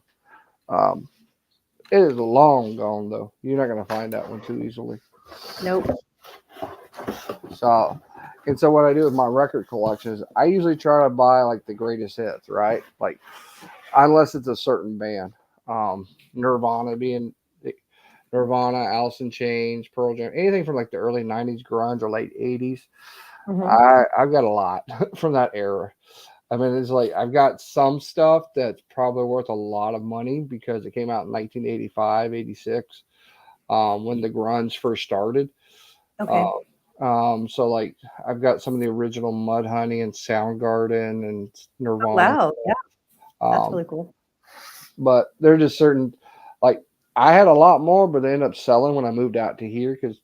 Um, it is long gone though. You're not going to find that one too easily. Nope. So, and so what I do with my record collection is I usually try to buy like the greatest hits, right? Like unless it's a certain band, Nirvana being Nirvana, Alice in Chains, Pearl Jam, anything from like the early '90s grunge or late '80s. I've got a lot from that era. I mean, it's like I've got some stuff that's probably worth a lot of money because it came out in 1985, 86, when the grunge first started. Okay. So like I've got some of the original Mudhoney and Soundgarden and Nirvana. Wow. Yeah. That's really Um, cool. but they're just certain, like I had a lot more, but they ended up selling when I moved out to here because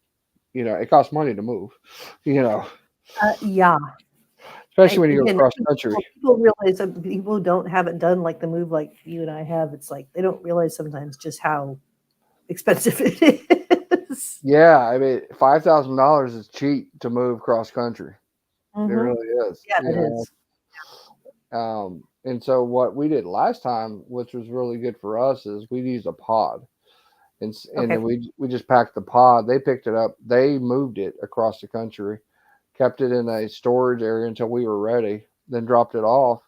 it costs money to move, you know, Yeah. especially And when you go again, across country. people realize that people who don't haven't done like the move like you and I have. It's like they don't realize sometimes just how expensive it is. Yeah, I mean, $5,000 is cheap to move cross country. It really is. Yeah, it is. And so what we did last time, which was really good for us, is we used a pod, and Okay. then we just packed the pod. They picked it up. They moved it across the country, kept it in a storage area until we were ready, then dropped it off.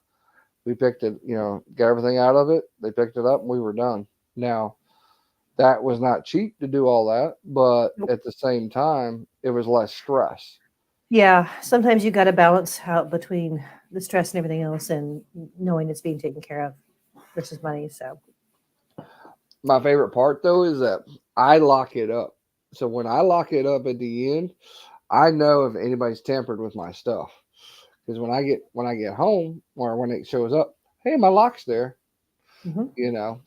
We picked it, got everything out of it. They picked it up, and we were done. Now, that was not cheap to do all that, but Nope. at the same time, it was less stress. Yeah, sometimes you got to balance out between the stress and everything else and knowing it's being taken care of versus money. So, My favorite part though is that I lock it up. So when I lock it up at the end, I know if anybody's tampered with my stuff. Because when I get home or when it shows up, hey, my lock's there. mhm. You know.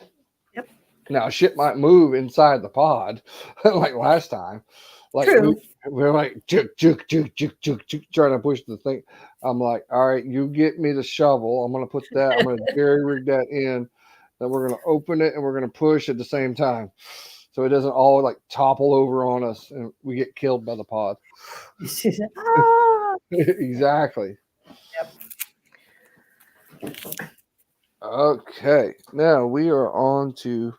Yep. Now shit might move inside the pod, like last time. Like True. we're like juk juk juk juk juk juk trying to push the thing. I'm like, all right, you get me the shovel. I'm gonna jerry rig that in. Then we're gonna open it and we're gonna push at the same time, so it doesn't all like topple over on us and we get killed by the pod. Ah! Exactly. Yep. Okay, now we are on to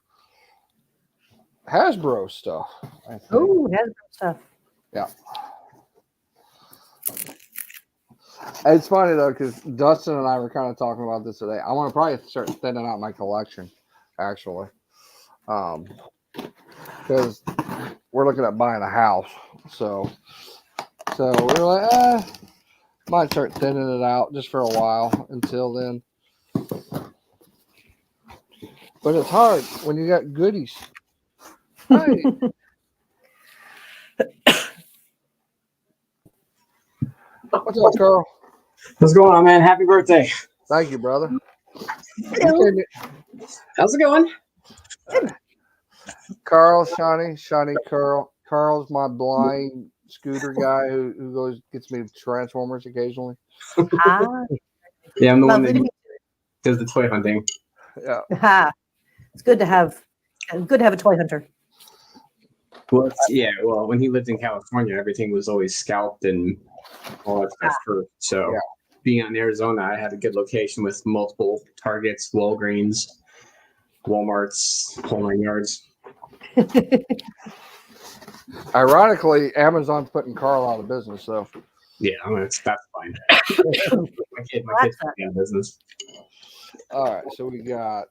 Hasbro stuff. I think. Oh, Hasbro stuff. Yeah. It's funny though because Dustin and I were kind of talking about this today. I want to probably start thinning out my collection, actually, because we're looking at buying a house. So we're like, might start thinning it out just for a while until then. But it's hard when you got goodies. Hey. What's up, Carl? What's going on, man? Happy birthday. Thank you, brother. Hello. How's it going? Carl, Shawnee, Carl. Carl's my blind scooter guy who gets me Transformers occasionally. Ah, Yeah, I'm the one lovely that to meet does the toy hunting. Yeah. you. Ah, it's good to have a toy hunter. Well, when he lived in California, everything was always scalped and all that stuff first. So Yeah. being in Arizona, I had a good location with multiple Targets, Walgreens, Walmarts, whole 9 yards. Ironically, Amazon's putting Carl out of business, so Yeah, that's fine. my kid's in business. all right. So we got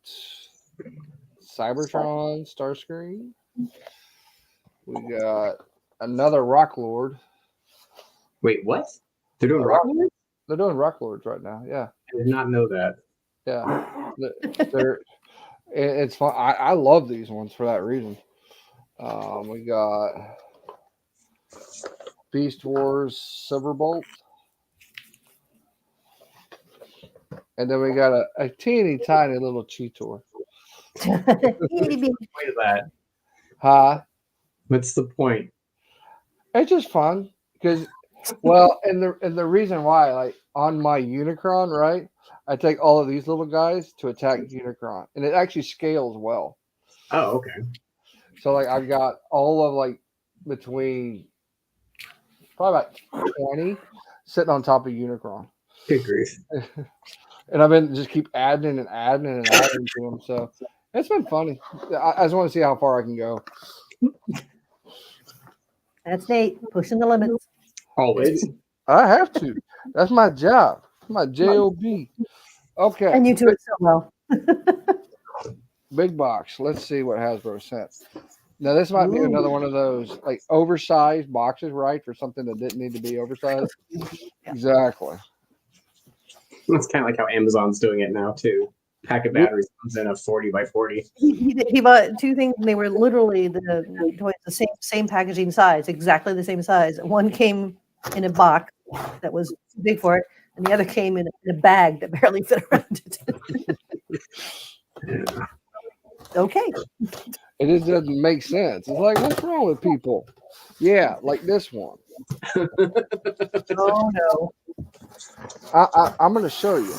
Cybertron, Starscream. We got another Rock Lord. Wait, what? They're doing Rock Lords? They're doing Rock Lords right now. Yeah, I did not know that. yeah. They're it's fun. I love these ones for that reason. We got Beast Wars Silverbolt, and then we got a teeny tiny little Cheetor. Itty bitty. Point of that. Huh? What's the point? It's just fun because, well, and the reason why, like on my Unicron, right? I take all of these little guys to attack Unicron, and it actually scales well. Oh, okay. So like I've got all of like between probably about 20 sitting on top of Unicron, Good grief. and I've been just keep adding and adding and adding to them. So it's been funny. I just want to see how far I can go. That's Nate pushing the limits. Always. I have to. That's my job. My job. Okay. And you do it so well. Big box. Let's see what Hasbro sent. Now this might be another one of those like oversized boxes, right? For something that didn't need to be oversized. Yeah. Exactly. That's kind of like how Amazon's doing it now too. Pack of batteries comes in a 40 by 40. He bought two things, and they were literally the toys the same packaging size, exactly the same size. One came in a box that was too big for it, and the other came in a bag that barely fit around it. Yeah. Okay. It just doesn't make sense. It's like, what's wrong with people? Yeah, like this one. Oh no. I'm going to show you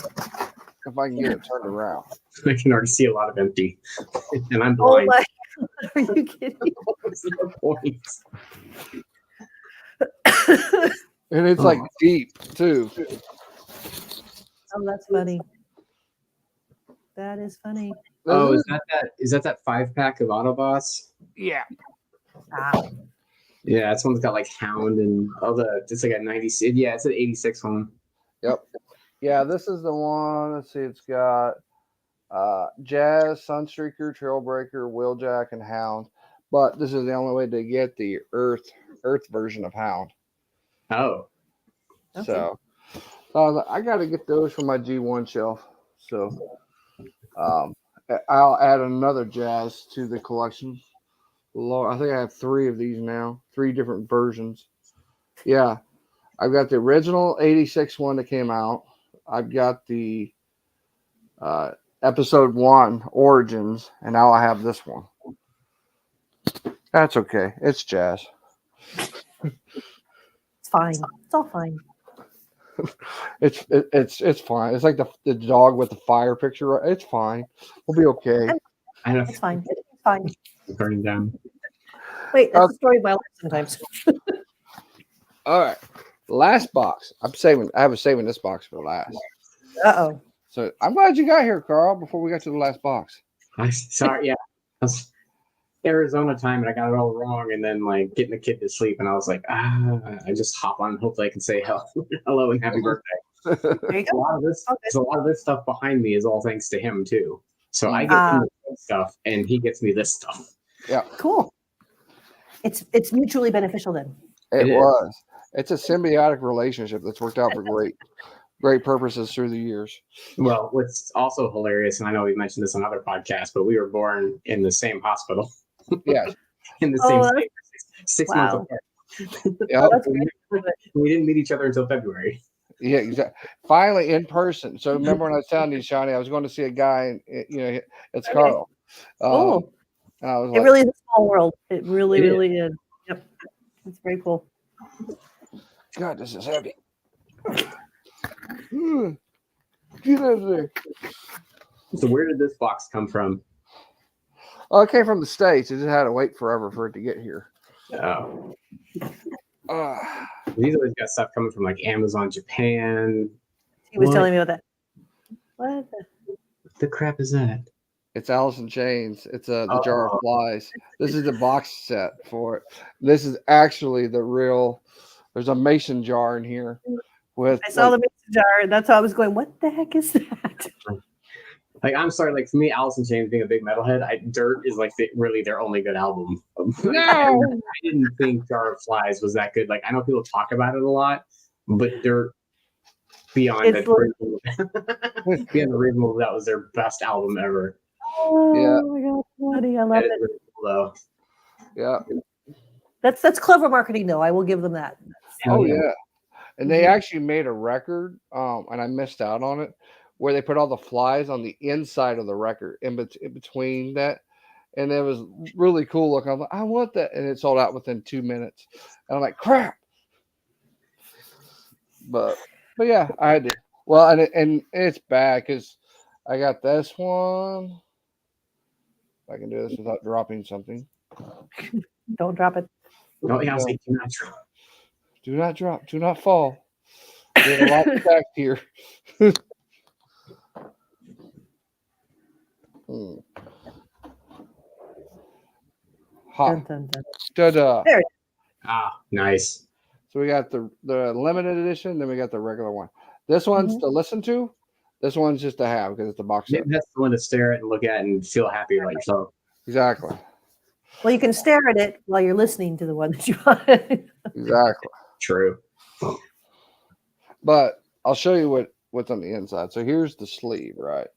if I can get it turned around. I can already see a lot of empty, and I'm Oh blind. my God. Are you kidding? What's the point? And it's like deep too. Oh, that's funny. That is funny. Oh, is that 5-pack of Autobots? Yeah. Ah, Yeah, that's one that's got like Hound and all the. It's like a 90. Yeah, it's an 86 one. Yep. Yeah, this is the one. Let's see. It's got Jazz, Sunstreaker, Trailbreaker, Wheeljack, and Hound. But this is the only way to get the Earth version of Hound. Oh, okay. So I got to get those for my G1 shelf. So I'll add another Jazz to the collection. I think I have 3 of these now, 3 different versions. Yeah, I've got the original 86 one that came out. I've got the episode 1 Origins, and now I have this one. That's okay. It's Jazz. It's fine. It's all fine. It's fine. It's like the dog with the fire picture. It's fine. We'll be okay. I know. It's fine. It's fine. Burning down. Wait, that's the story of my life sometimes. All right. Last box. I was saving this box for last. Uh-oh. So I'm glad you got here, Carl, before we got to the last box. Sorry, yeah. That's Arizona time, and I got it all wrong, and then like getting the kid to sleep, and I was like, I just hop on, and hopefully I can say hello and happy birthday. There you A go. lot of this, Okay. so a lot of this stuff behind me is all thanks to him too. So I get him the good stuff, and he gets me this stuff. Yeah. Cool. It's mutually beneficial then. It It is. was. It's a symbiotic relationship that's worked out for great purposes through the years. Well, what's also hilarious, and I know we mentioned this on other podcasts, but we were born in the same hospital. Yes. In the Oh, same that's- state, 6 wow. months apart. Yep. That's great. We didn't meet each other until February. Yeah, exactly. Finally in person. So remember when I was telling you, Shawnee, I was going to see a guy, and it's Okay. Carl. Cool. And I was It like, really is a small world. It really, It is. really is. Yep. It's very cool. God, this is heavy. Get out of there. So where did this box come from? Oh, it came from the States. It just had to wait forever for it to get here. Oh, Uh, these always got stuff coming from like Amazon Japan. He was What? telling me about that. What? What the crap is that? it's Alice in Chains. It's the Jar Oh. of Flies. This is the box set for it. This is actually the real. There's a mason jar in here with. I saw the mason jar, and that's how I was going, what the heck is that? Like, I'm sorry, like for me, Alice in Chains being a big metalhead, Dirt is like really their only good album. Like, I didn't think Jar of Flies was that good. Like, I know people talk about it a lot, but Dirt beyond It's the beyond the reasonable, that was their best album ever. Oh my god, buddy, I love That is it. really cool, though. Yeah. That's clever marketing, though. I will give them that. Oh yeah. And they Mhm. actually made a record, and I missed out on it, where they put all the flies on the inside of the record in between that, and it was really cool looking. I'm like, I want that, and it sold out within 2 minutes. And I'm like, crap. But yeah, I had to. Well, and it's bad because I got this one. If I can do this without dropping something. Don't drop it. No, yeah, I was like, do not drop. Do not drop. Do not fall. We have a lot stacked here. Ha. Dun, dun, dun. Ta-da. There it Ah, nice. So we got the limited edition, then we got the regular one. This one's to listen to. This one's just to have because it's a box set. That's the one to stare at and look at and feel happy about yourself. Exactly. Well, you can stare at it while you're listening to the one that you want. Exactly. True. But I'll show you what's on the inside. So here's the sleeve, right?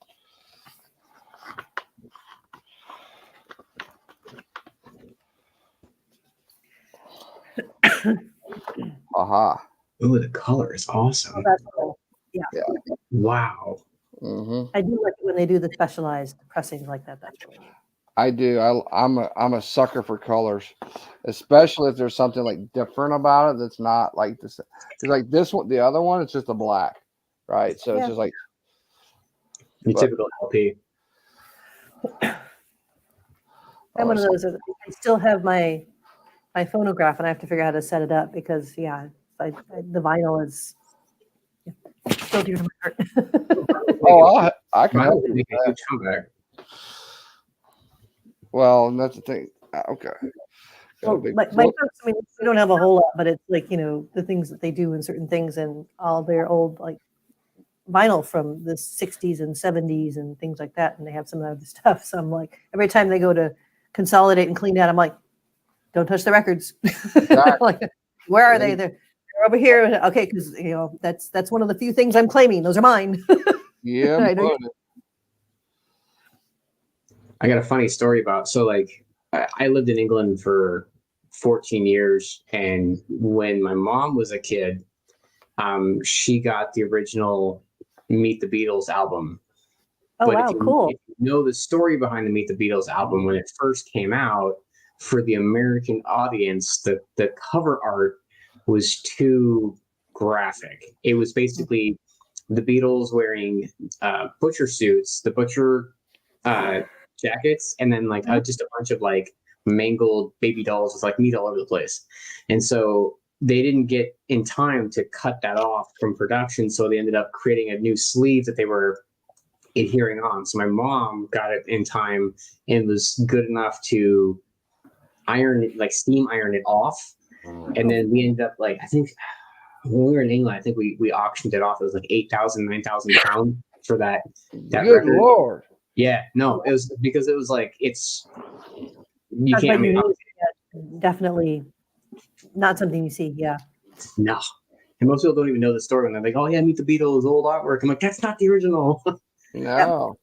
Aha. Ooh, the color is awesome. That's cool. Yeah. Wow. Mm-hmm. I do like it when they do the specialized pressings like that. That's really neat. I do. I'm a sucker for colors, especially if there's something like different about it that's not like this. Because like this one, the other one, it's just a black, right? So it's just like Your typical LP. I'm one of those. I still have my phonograph, and I have to figure out how to set it up because the vinyl is still dear to my heart. Oh, I can help you make with a that. huge comeback. Well, and that's the thing. Okay. Well, my folks, I mean, we don't have a whole lot, but it's like, the things that they do in certain things and all their old like vinyl from the 60s and 70s and things like that. And they have some of the stuff. So I'm like, every time they go to consolidate and clean that, I'm like, don't touch the records. Like, where are they? They're over here. Okay, because that's one of the few things I'm claiming. Those are mine. Yeah. I got a funny story about, so like I lived in England for 14 years, and when my mom was a kid, she got the original Meet the Beatles album. Oh, but wow, cool. If you know the story behind the Meet the Beatles album, when it first came out, for the American audience, the cover art was too graphic. It was basically the Beatles wearing butcher suits, the butcher jackets, and then like just a bunch of like mangled baby dolls with like meat all over the place. And so they didn't get in time to cut that off from production, so they ended up creating a new sleeve that they were adhering on. So my mom got it in time and was good enough to iron it, like steam iron it off. And then we ended up like, I think when we were in England, I think we auctioned it off. It was like 8,000, 9,000 pounds for that Good record. Lord. Yeah, no, it was because it was like, you That's can't what you make need. Definitely not something you see. Yeah. no. And most people don't even know the story when they're like, oh yeah, Meet the Beatles, old artwork. I'm like, that's not the original. No.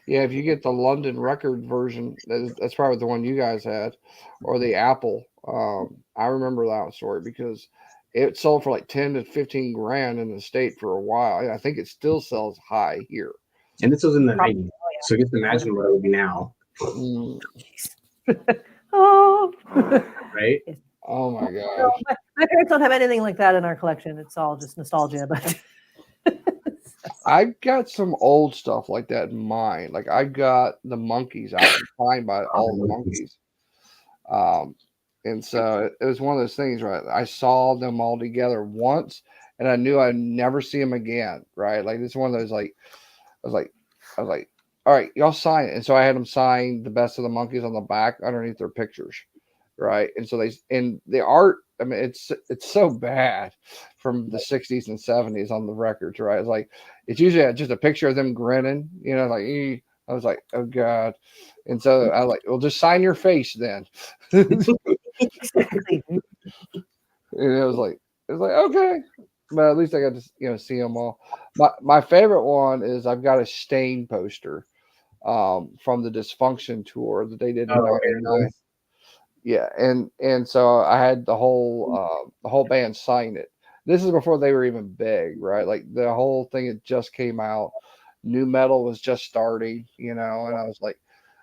Yeah, if you get the London record version, that's probably the one you guys had, or the Apple. I remember that story because it sold for like 10 to 15 grand in the state for a while. I think it still sells high here. And this was in the 90s. So just imagine what it would be now. Oh. Right? Oh my gosh. No, my parents don't have anything like that in our collection. It's all just nostalgia. But I've got some old stuff like that in mine. Like I got the Monkeys out signed by all the Monkeys. And so it was one of those things, right? I saw them all together once and I knew I'd never see them again. Right. Like it's one of those, like, I was like, all right, y'all sign it. And so I had them sign the Best of the Monkeys on the back underneath their pictures. right? And so and the art, I mean, it's so bad from the 60s and 70s on the records, right? It's like it's usually just a picture of them grinning, like I was like, oh god. And so I like, well, just sign your face then. Exactly. And it was like okay, but at least I got to see them all. My favorite one is I've got a Stain poster from the Dysfunction tour that they did in '99. Yeah, and so I had the whole band sign it. This is before they were even big, right? Like the whole thing had just came out. New metal was just starting, and I was like,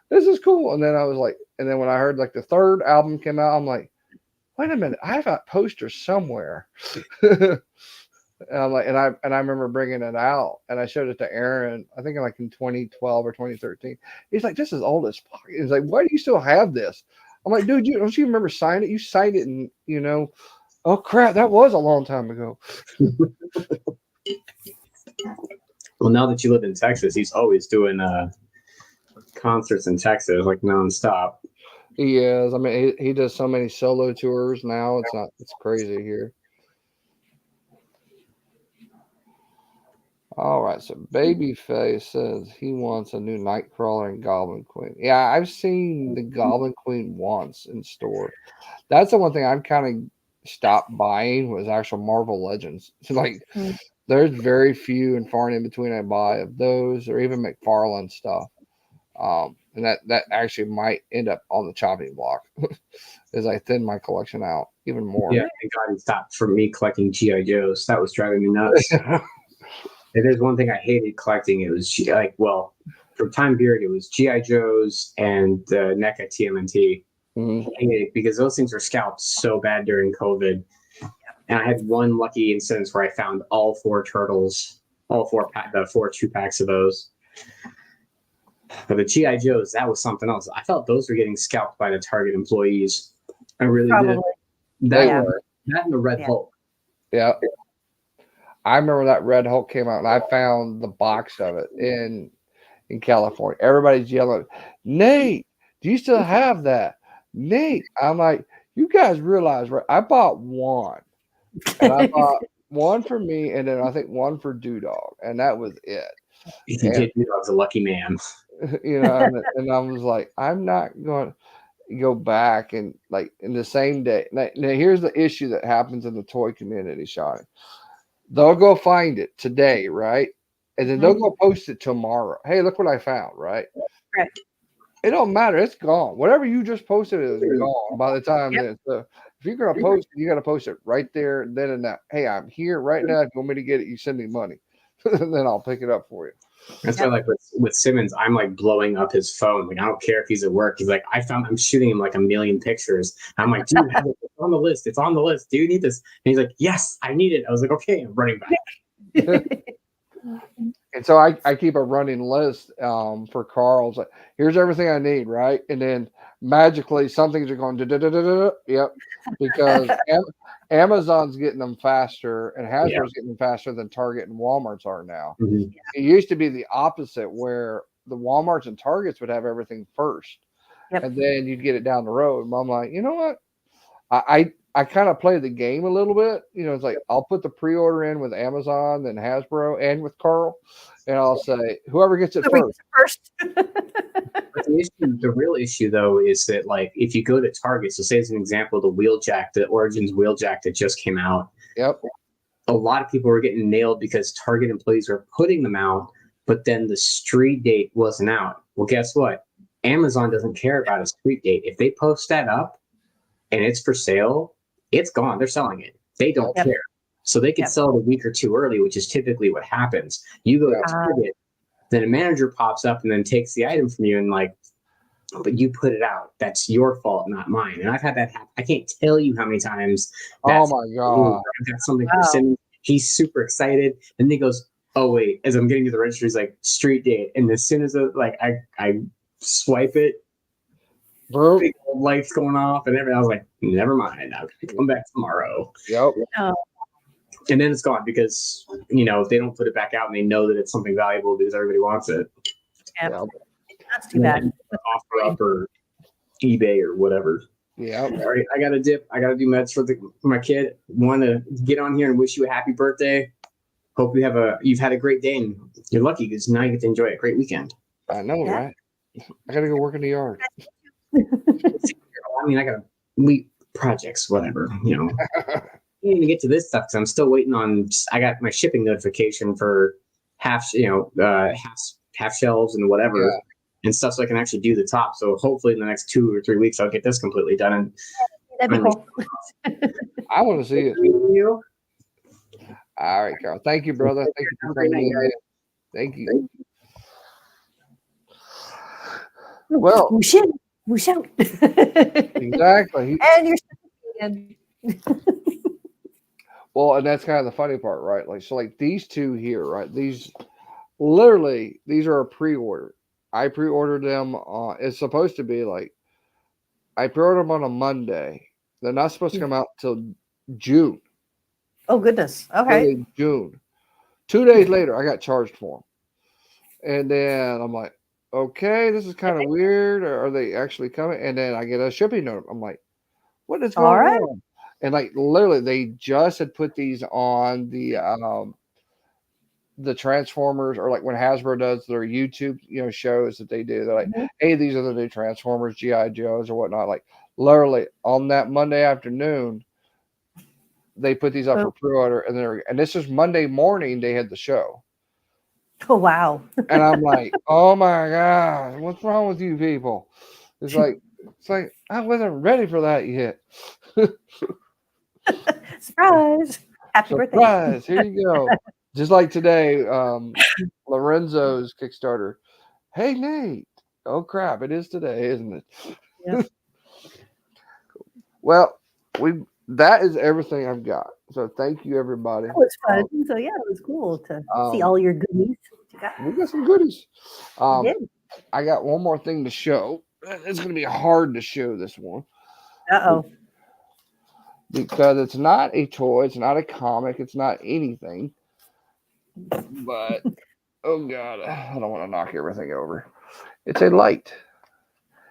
this is cool. And then I was like, and then when I heard like the third album came out, I'm like, wait a minute, I have that poster somewhere. And I'm like, and I remember bringing it out, and I showed it to Aaron. I think in 2012 or 2013. He's like, "This is old as fuck." He's like, "Why do you still have this?" I'm like, "Dude, don't you remember signing it? You signed it, and oh crap, that was a long time ago." Well, now that you live in Texas, he's always doing concerts in Texas, like nonstop. He is. I mean, he does so many solo tours now. It's crazy here. All right, so Babyface says he wants a new Nightcrawler and Goblin Queen. Yeah, I've seen the Goblin Queen once in store. That's the one thing I've kind of stopped buying was actual Marvel Legends. Like, there's very few and far and in between I buy of those, or even McFarlane stuff. And that actually might end up on the chopping block as I thin my collection out even more. Yeah, thank God he stopped for me collecting GI Joes. That was driving me nuts. If there's one thing I hated collecting, it was for time period, it was GI Joes and the NECA TMNT. Mm-hmm. I hated it because those things were scalped so bad during COVID. And I had one lucky instance where I found all four turtles, the 4 2-packs of those. But the GI Joes, that was something else. I felt those were getting scalped by the Target employees. I really did. That and the Red Hulk. Yeah. I remember that Red Hulk came out, and I found the box of it in California. Everybody's yelling, "Nate, do you still have that?" Nate, I'm like, you guys realize, right? I bought one, and I bought one for me, and then I think one for Doodog, and that was it. If you did, Doodog's a lucky man. And I was like, I'm not going to go back and like in the same day. Now here's the issue that happens in the toy community, Sean. They'll go find it today, right? And then they'll go post it tomorrow. Hey, look what I found, right? Right. It don't matter. It's gone. Whatever you just posted is gone by the time that. So if you're going to post it, you got to post it right there, then and now. Hey, I'm here right now. If you want me to get it, you send me money. And then I'll pick it up for you. That's why, like with Simmons, I'm like blowing up his phone. Like I don't care if he's at work. He's like, I'm shooting him like a million pictures. I'm like, dude, it's on the list. It's on the list. Do you need this? And he's like, yes, I need it. I was like, okay, I'm running back. And so I keep a running list for Carl's. Like, here's everything I need, right? And then magically some things are going yep, because Amazon's getting them faster and Hasbro's getting them faster than Target and Walmart's are now. Mm-hmm. It used to be the opposite, where the Walmarts and Targets would have everything first, and then you'd get it down the road. And I'm like, you know what? I kind of play the game a little bit. It's like I'll put the pre-order in with Amazon, then Hasbro, and with Carl, and I'll say whoever gets it first. But the real issue, though, is that like if you go to Target, so say as an example, the Origins Wheeljack that just came out. Yep. A lot of people were getting nailed because Target employees were putting them out, but then the street date wasn't out. Well, guess what? Amazon doesn't care about a street date. If they post that up and it's for sale, it's gone. They're selling it. They don't care. So they can sell it a week or two early, which is typically what happens. You go to Target, then a manager pops up and then takes the item from you and like, but you put it out. That's your fault, not mine. And I've had that happen. I can't tell you how many times. Oh my God. I've got something for Simmons. He's super excited. And then he goes, oh wait, as I'm getting to the register, he's like, street date. And as soon as I swipe it, big old lights going off and everything. I was like, never mind. I'll come back tomorrow. Yep. And then it's gone because, if they don't put it back out and they know that it's something valuable because everybody wants it. Yep. That's too bad. Offer up or eBay or whatever. Yeah. All right, I got to dip. I got to do meds for my kid. Want to get on here and wish you a happy birthday. Hope you've had a great day, and you're lucky because now you get to enjoy a great weekend. I know, Yeah. right? I gotta go work in the yard. I mean, I got to meet projects, whatever. I didn't even get to this stuff because I'm still waiting on. I got my shipping notification for half shelves and whatever Yeah. and stuff, so I can actually do the top. So hopefully in the next 2 or 3 weeks, I'll get this completely done. And That'd be cool. I want to see it. you. All right, Carl. Thank you, brother. Thank you for coming in. Thank you. Well, whoosh in, whoosh out. Exactly. And you're again. Well, and that's kind of the funny part, right? Like, so like these two here, right? These are a pre-order. I pre-ordered them. It's supposed to be like, I pre-ordered them on a Monday. They're not supposed to come out till June. Oh goodness. Okay. Early June. 2 days later, I got charged for them. And then I'm like, okay, this is kind of weird. Are they actually coming? And then I get a shipping note. I'm like, what is going on? And like literally, they just had put these on the Transformers, or like when Hasbro does their YouTube, shows that they do. They're like, hey, these are the new Transformers, GI Joes, or whatnot. Like literally on that Monday afternoon, they put these up for pre-order, and this is Monday morning. They had the show. Oh wow. And I'm like, oh my God, what's wrong with you people? It's like I wasn't ready for that yet. Surprise. Happy birthday. Surprise. Here you go. Just like today, Lorenzo's Kickstarter. Hey, Nate. Oh, crap. It is today, isn't it? Yeah. Well, that is everything I've got. So thank you, everybody. That was fun. So yeah, it was cool to see all your goodies. We got some goodies. You did. I got one more thing to show. It's going to be hard to show this one. Uh-oh. Because it's not a toy, it's not a comic, it's not anything. But oh God, I don't want to knock everything over. It's a light.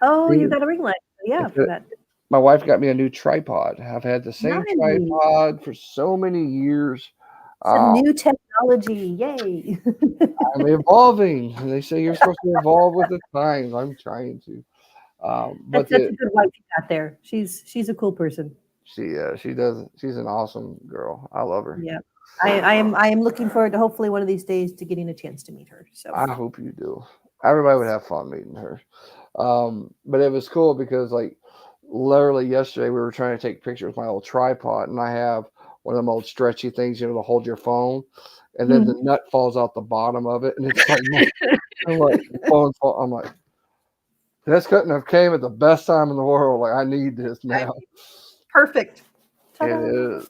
Oh, you got a ring light. Yeah, for that. My wife got me a new tripod. I've had the same tripod for so many years. Some new technology. Yay. I'm evolving. They say you're supposed to evolve with the times. I'm trying to. But that's a good wife you got there. She's a cool person. She does. She's an awesome girl. I love her. Yeah. I am looking forward to hopefully one of these days to getting a chance to meet her. So I hope you do. Everybody would have fun meeting her. But it was cool because like literally yesterday we were trying to take pictures with my old tripod, and I have one of them old stretchy things, to hold your phone, and then the nut falls out the bottom of it, and it's like, I'm like, this couldn't have came at the best time in the world. Like I need this now. Perfect. Ta-da. It is.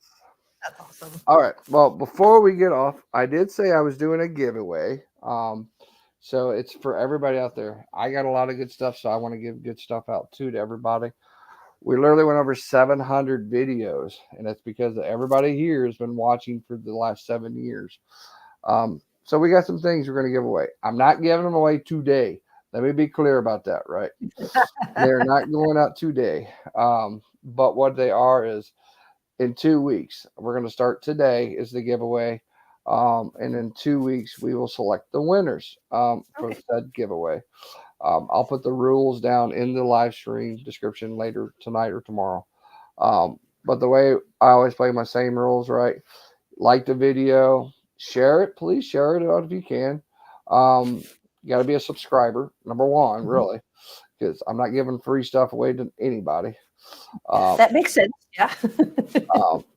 That's awesome. All right. Well, before we get off, I did say I was doing a giveaway. So it's for everybody out there. I got a lot of good stuff, so I want to give good stuff out too to everybody. We literally went over 700 videos, and that's because everybody here has been watching for the last 7 years. So we got some things we're going to give away. I'm not giving them away today. Let me be clear about that, right? They're not going out today. But what they are is in 2 weeks, we're going to start today is the giveaway. And in 2 weeks, we will select the winners for said giveaway. I'll put the rules down in the live stream description later tonight or tomorrow. But the way I always play my same rules, right? Like the video, share it. Please share it out if you can. You got to be a subscriber, number one, really, because I'm not giving free stuff away to anybody. That makes sense. Yeah.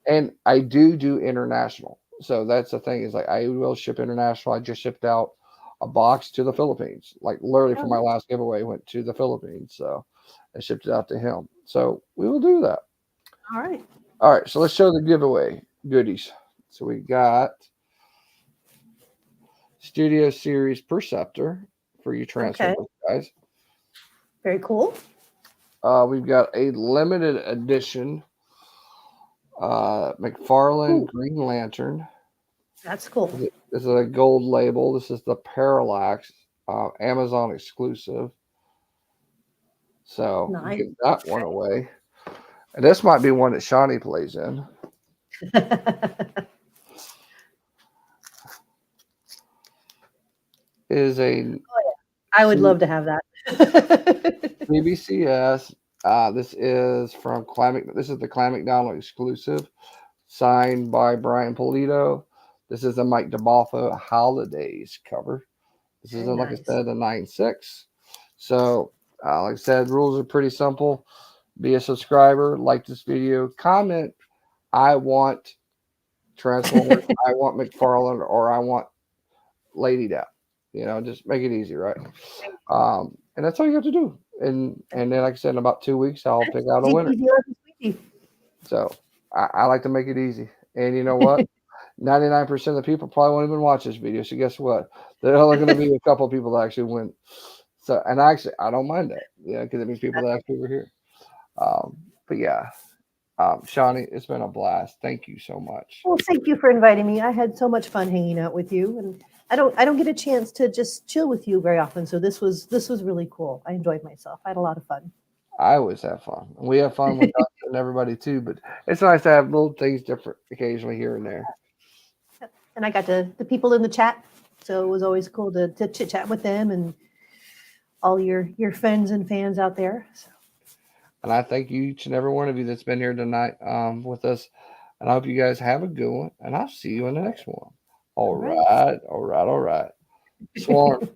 And I do international. So that's the thing is like I will ship international. I just shipped out a box to the Philippines, like literally for my last giveaway went to the Philippines. So I shipped it out to him. So we will do that. All right. So let's show the giveaway goodies. So we got Studio Series Perceptor for you Transformers guys. Very cool. We've got a limited edition McFarlane Green Lantern. That's cool. This is a gold label. This is the Parallax Amazon exclusive. So nice. get that one away. And this might be one that Shawnee plays in. Is a I would love to have that. BBCS. This is from Clam. This is the Clam McDonald exclusive, signed by Brian Polito. This is a Mike DeBalfa Holidays cover. This is, Very like I nice. said, a 9.6. So, like I said, rules are pretty simple. Be a subscriber, like this video, comment. I want Transformers, I want McFarlane, or I want Lady Death. Just make it easy, right? And that's all you have to do. And then, like I said, in about 2 weeks, I'll pick out a winner. Easy, easy, easy. So I like to make it easy. And you know what? 99% of the people probably won't even watch this video. So guess what? There's only going to be a couple of people that actually win. So, and actually, I don't mind that, because it means people that actually were here. But yeah, Shawnee, it's been a blast. Thank you so much. Well, thank you for inviting me. I had so much fun hanging out with you, and I don't get a chance to just chill with you very often. So this was really cool. I enjoyed myself. I had a lot of fun. I always have fun. We have fun with us and everybody too, but it's nice to have little things different occasionally here and there. And I got the people in the chat, so it was always cool to chit chat with them and all your friends and fans out there. So. And I thank you, each and every one of you that's been here tonight with us. And I hope you guys have a good one. And I'll see you in the next one. All right. Swarm.